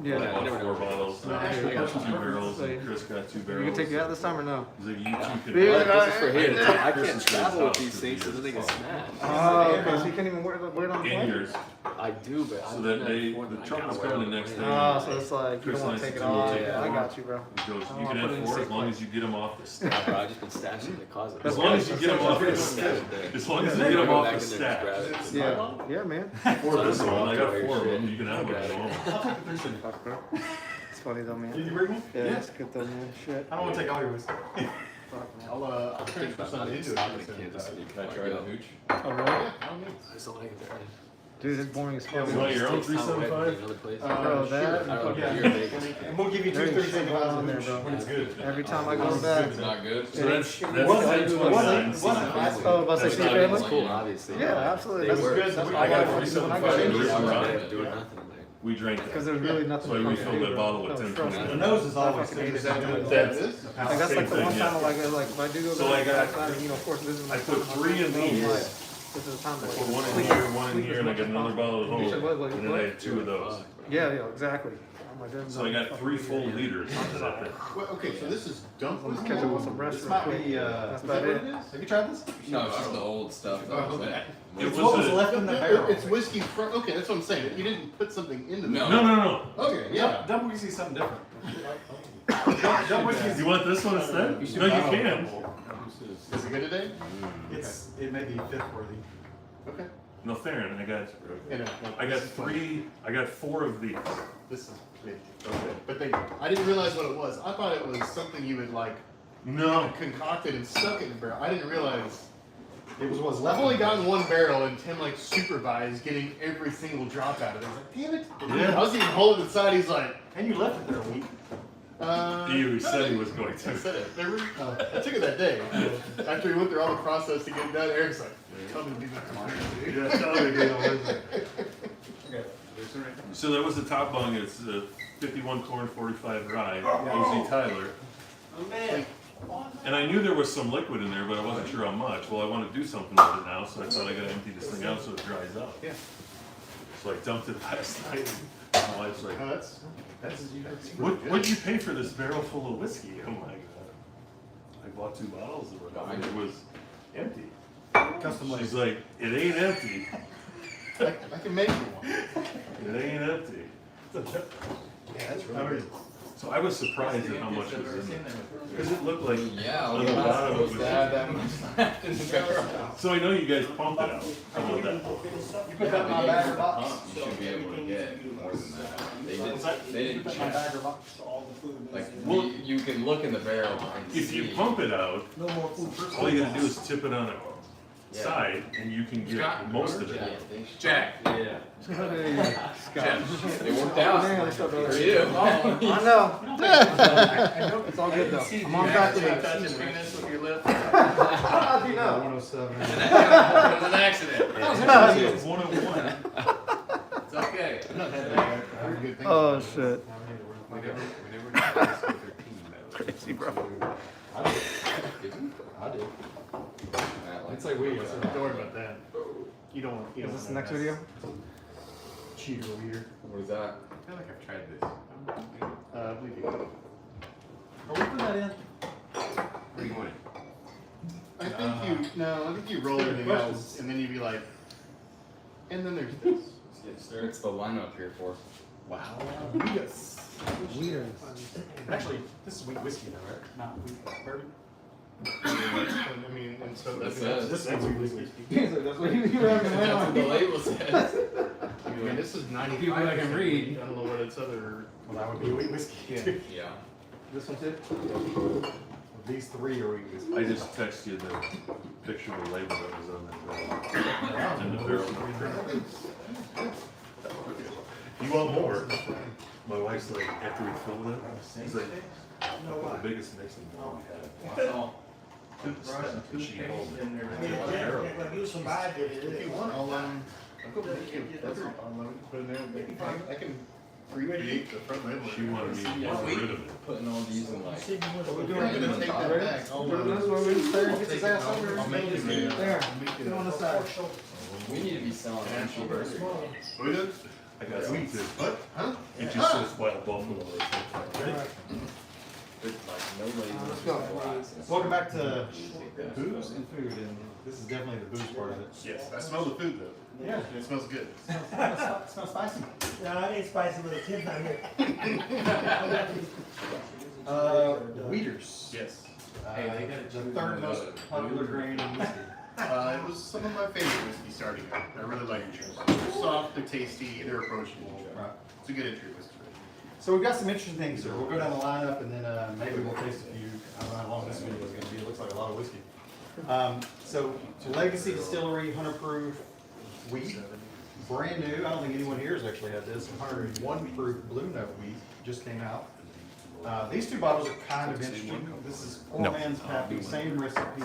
Yeah. I bought 4 bottles, I got 2 barrels, So- and Chris got 2 You barrels. can take you out this time or no? He's like, you 2 can. Yeah. This is for here. I can't travel with these things so then they get smashed. Oh, okay, so you can't even wear it on the In plane? yours, I do, but I so that day, the truck was coming the next day. Oh, so it's like, you Chris don't want to likes take it to all. take Yeah, I it. got you, bro. He goes, Oh, you can I'll put it have in 4 safe as long place. as you get them off the stack. Bro, I've just been stashing in the closet. As long as you get them off the stack. As long as you get them off the stack. Yeah, yeah, man. 4 of this one, I got 4 of them, you can have one at home. Fuck, bro. It's funny though, man. Did you bring one? Yeah, it's good though, man. Shit. I don't wanna take all your whiskey. Fuck, man. I'll I'm thinking about something not into stopping it. in Kansas City. Can I try the hooch? Oh, really? I just don't like it there. Dude, it's boring as fuck. You want your own Takes time away from 375? another place. Bro, that. I don't know, yeah. you're in Vegas. And we'll give you There 2 is shit 37 going on pounds there, each bro. when it's good. Every time I go back. It's not good. So that's It 1029. Oh, about to That's say not family? It's cool, obviously. Yeah, absolutely. They That's work. good. That's I why got I wanted to do when I got $47 in. for I'm doing nothing. I'm like, We drank Because that. there's really nothing. So we to filled do. that bottle with No, 10 trust me. The nose is I always fucking hate thick. it. That's, Like that's like the Same one thing, time yeah. like if I do go So back, I got- you know, of course this is I my put time. 3 in these. This is the time. I put 1 in here, 1 in here, and I got another bottle at You should home. what, like, And then I had 2 of those. Yeah, yeah, exactly. My dad's So I got 3 full liters. Well, okay, so this is dump Let's whiskey. catch up with some This restaurants. might be, That's is about that what it. it is? Have you tried this? No, it's just the old stuff. That was there. It It's what was was a, left in the barrel. It's whiskey from, okay, that's what I'm saying. You didn't put something into the. No. no. Okay, yeah. Dump whiskey is something different. Dump whiskey. You want this one instead? No, you can. Is it good today? It may be fifth worthy. Okay. No, Theron, I got 4 of these. This is big. Okay. But I didn't realize what it was. I thought it was something you had like No. concocted and stuck in the barrel. I didn't realize. It was what's I've left. only gotten 1 barrel and Tim like supervised getting every single drop out of it. I was like, damn it. Yeah. I was even holding it aside. He's like, And you left it there a week. He said he was going I to. said it. Remember? I took it that day. After he went through all the process to get it done, Eric's like, come and do that tomorrow. Yeah, tell me, dude. So that was the top bung. It's 51 corn, 45 rye. OZ Tyler. Oh man. And I knew there was some liquid in there, but I wasn't sure how much. Well, I want to do something with it now, so I thought I gotta empty this thing out so it dries out. Yeah. So I dumped it last night. And my wife's like, Oh, that's What'd you pay for this barrel full of whiskey? I'm like, I bought 2 bottles of it, and it was empty. Custom She's laser. like, it ain't empty. I can make you one. It ain't empty. Yeah, that's really good. So I was surprised at how much was in there. Because it looked like, Yeah, on we're the not bottom it supposed was. to have that much left in the barrel. So I know you guys pumped it out. How about that? You put that in my bagger box. You should be able to get more than that. They didn't My check. bagger box. Like, Well, you can look in the barrel and If see. you pump it out, No more food. all you gotta do is tip it on a Yeah. side and you can get Scott, most of Yeah, it. they should- Jack. Yeah. Hey, Scott. It worked out. Man, it's so good. For you. I know. It's all good though. I'm on track with it. Touch his penis with your lip. How do you know? 107. It was an accident. It was 101. It's okay. Not that bad. I heard good things Oh about it. shit. We never did this with 13, though. Crazy, bro. I did. It's like weed. So don't worry about that. You don't want. You Is don't this want the next that. video? Cheater weeder. What is that? I feel like I've tried this. I believe you. Are we putting that in? Where do you want it? I think you roll everything else, and then you'd be like, and then there's this. It's the lineup here for. Wow. Yes. Weird. Actually, this is wheat whiskey though, right? Not wheat bourbon. I mean, and so That's that's it. This is wheat whiskey. That's what you That's what the label says. I mean, this is 95. People that can read. I don't know what its other. Well, that would be wheat whiskey. Yeah. Yeah. This one too? These 3 are wheat whiskey. I just texted you the picture of the label that was on that barrel. And the barrel. You want more? My wife's like, after we filled it, she's like, the biggest mixing bowl we had. She held it. Like you survived If it. you want, I'll go make you put in there. Maybe I can recreate the front label. She wanted me to get rid of it. Putting all these in like. We're gonna take that back. This one, we just get his ass over. I'll make it. There. Get on the side. We need to be selling empty burgers. We did? I got some too. What? Huh? It just says wild buffalo or something. Like no label. Let's go. Welcome back to booze and food, and this is definitely the booze part of it. Yes. I smell the food though. Yeah. It smells good. It smells spicy. Nah, it ain't spicy, but the kid's not here. Wheaters. Yes. Hey, they got The 3rd most popular grain in whiskey. It was some of my favorite whiskey starting out. I really like it. They're soft, they're tasty, they're approachable. Right. It's a good entry whiskey. So we've got some interesting things here. We'll go down the lineup and then maybe we'll taste a few. I don't know how long this video is going to be. It looks like a lot of whiskey. So Legacy Distillery, 100 proof wheat. Brand new. I don't think anyone here has actually had this. 101 proof Blue Note wheat just came out. These 2 bottles are kind of interesting. This is poor man's Pappy, same recipe.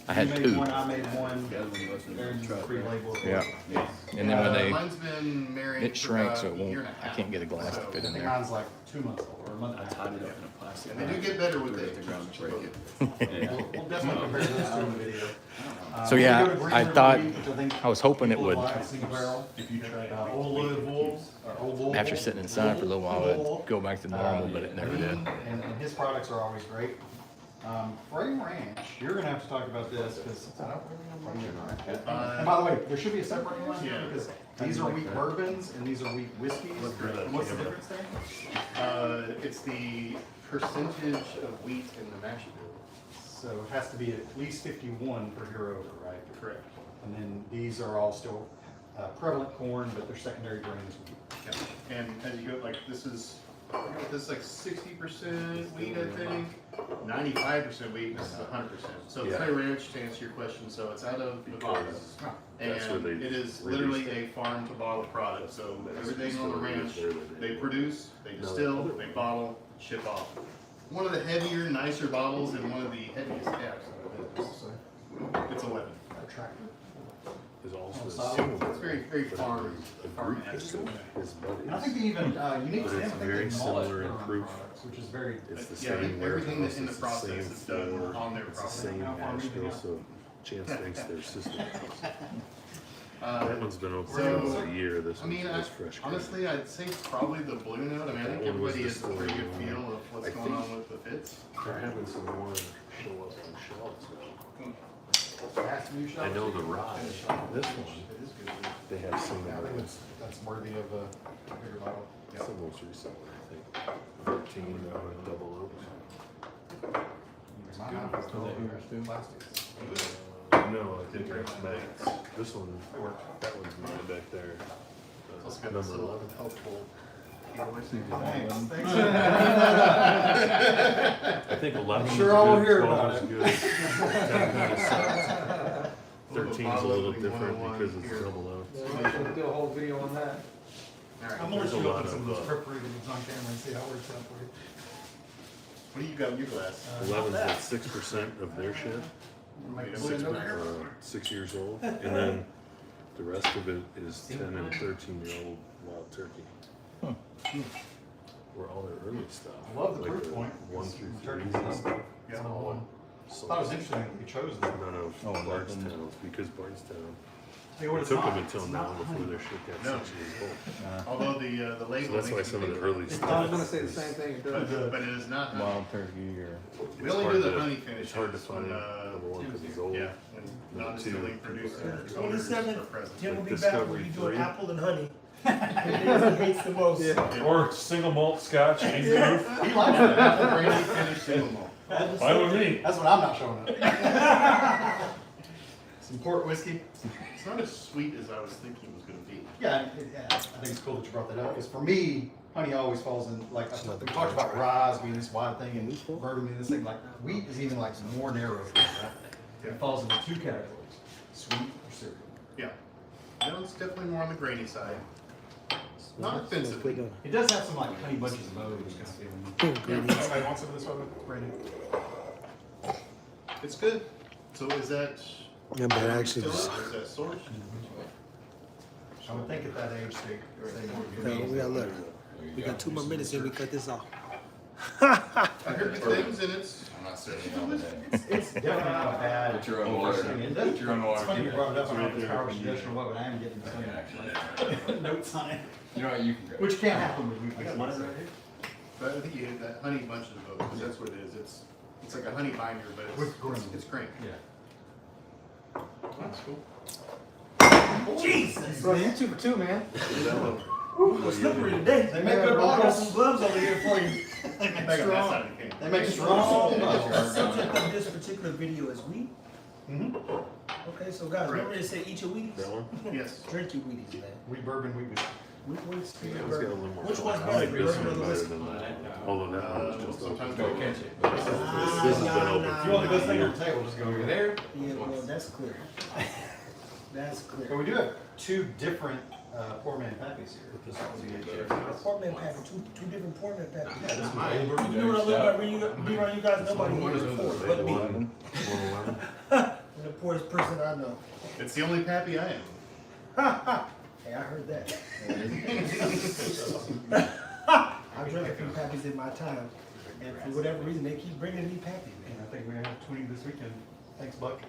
I had You made 2. one, I made one. There's a free label. Yeah. And then when they, Mine's been married it for shrank, about so it a won't, year and a I half. can't get a glass to So, fit I in think there. mine's like 2 months old or a month and a half. it up in a plastic And they do get better with age. We'll definitely compare those two in the video. So Then yeah, we go to Green I River thought- Wheat, which I think I was hoping it people would. like, single barrel. If you try Old Louis Wolves, Oval. After sitting inside for a little while, it would go back to normal, but it never did. And his products are always great. Frame Ranch, you're gonna have to talk about this, because I don't really know much about it. And by the way, there should be a separating line here, because these are wheat bourbons and these are wheat whiskeys. What's the difference there? It's the percentage of wheat in the mash bill. So it has to be at least 51 per year over, right? Correct. And then these are all still prevalent corn, but they're secondary grains. Yeah. And as you go, like this is like 60% wheat, I think. 95% wheat, and this is 100%. So it's high ranch, to answer your question. So it's out of Nevada, and it is literally a farm to bottle product. So everything on the ranch, they produce, they distill, they bottle, ship off. One of the heavier, nicer bottles, and one of the heaviest caps. It's 11. Is also It's very, very farm. his buddies. I think they even, unique But to them, it's I think very they similar mullet in their own proof. products, which is very. It's the Yeah, same everything that's warehouse, in the it's process same is done floor, on their it's the property. same mash bill, so Chance thinks their system. That one's been open for almost a year, this I mean, one's fresh. honestly, I'd say probably the blue note. I mean, I think That one was everybody has a pretty good distilled, feel of what's I going think- on with the fits. They're having some more show up on shelves now. I I know the rye, this one, It is good. they have some Yeah, I of think those, that's worthy of a bigger bottle. it's the most recent one, I think. 13 double oaks. No, I think that's Max. This one, that one's mine back there. It's got this Number little 11. helpful. Thanks. I think 11 is Sure all good, hear 12 about is it. good. 10 kind of sucks. 13's a little different because it's double oak. We'll do a whole video on that. I'm gonna There's let a you lot open some of those of, prep readings on camera and see how it works out for you. What do you got in your glass? 11's at 6% of their shit, Make a 6, blue note. 6 years old, and then the rest of it is 10 and 13-year-old wild turkey. Or all their early stuff. I love the like proof point. 1 through 3 Turkey's and stuff. Yeah, It's all I thought it was interesting that we chose them. none of Oh, Bardstown, because Bardstown, Hey, what it it's took not, them until it's now not before honey. their shit got No. 6 years old. Although the So label that's why makes some you of the think early I was stuff gonna say the is, same thing. it but, does. but it is not honey. Wild turkey or We it's only hard do the to- honey finishes it's hard to when, find, number one, because it's old. yeah, when non-distilling two, producers owners 27th, are present. Tim will be back Discovery when you do an 3. apple and honey. It he hates the most. Or single malt scotch, easy proof. He likes it. Apple brandy finished single malt. Fine with me. That's what I'm not showing up. Some port whiskey. It's not as sweet as I was thinking it was gonna be. Yeah, I think it's cool that you brought that up, because for me, honey always falls in, like, we talked about rye being this wide thing and bourbon being this thing, like, wheat is even like more narrow, right? It falls into 2 categories, sweet or cereal. Yeah. No, it's definitely more on the grainy side. Not offensively. It does have some like honey bunches of oats kind of feeling. Somebody want some of this one, Brandon? It's good. So is that? Yeah, but actually, Is that sourced? I would think at that age they we got look. We got 2 more minutes and we cut this off. I heard good things and it's. I'm not certain on the day. It's definitely not a bad. Put your own water. thing. It Put does- your own water. It's funny you brought it up, I don't know if it's power suggestion or what, but I am getting some notes on it, You know what, you can go. which can't happen with wheat. I got mine right here. But I think you hit that honey bunches of oats, because that's what it is. It's like a honey binder, but With grain. it's cream. Yeah. That's cool. Jesus, Bro, man. you 2 for 2, man. Ooh, it's slippery today. They make good I got bottles. some gloves over here for you. They make Back on that strong, side of the can. they make strong The bottles. subject of this particular video is wheat. Mhm. Okay, so guys, remember they say eat your Wheaties? That one? Yes. Drink your Wheaties, man. Wheat bourbon, wheat whiskey. Wheat whiskey, That one's got a little more. Which one's I better, like this bourbon or one the better whiskey? than that. Although that one was just open. Sometimes Go go catch it. This has been open. If you want the best thing on the table, just go over there. Yeah, well, that's clear. That's But clear. we do have 2 different poor man pappies here. Portman pappy, two different Portman pappies. Yeah, this is my old bourbon. You know what I love about being around you guys? Nobody here is poor, but me. 111. I'm the poorest person I know. It's the only pappy I am. Hey, I heard that. I drank a few pappies in my time, and for whatever reason, they keep bringing me pappies, And man. I think we have 20 this weekend. Thanks, Buck.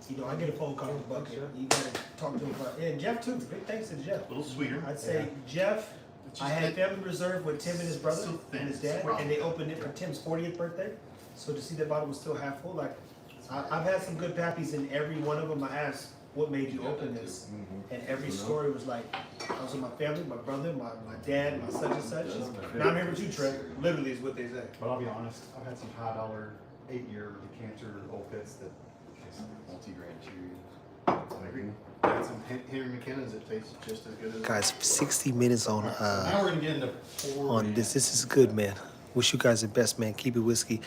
You know, I get a phone call from Bucket. You gotta talk to him about, and Jeff too. Big thanks to Jeff. A little sweeter. I'd say Jeff. It's I just had that- family reserve with Tim and his brother so thin, and his it's dad, rough. and they opened it for Tim's 40th birthday. So to see the bottle was still half full, like I've had some good pappies, and every one of them I asked, "What made you open this?" And every story was like, "I was with my family, my brother, my dad, my such and such." Now I'm here with you, Trey. Literally is what they say. But I'll be honest, I've had some high dollar 8-year decanter old pits that taste Multi-grain chews. I agree. Had some Henry McKinnon's that tastes just as good as. Guys, 60 minutes on now we're gonna get into on this. This is good, man. Wish you guys the best, man. Keep it whiskey.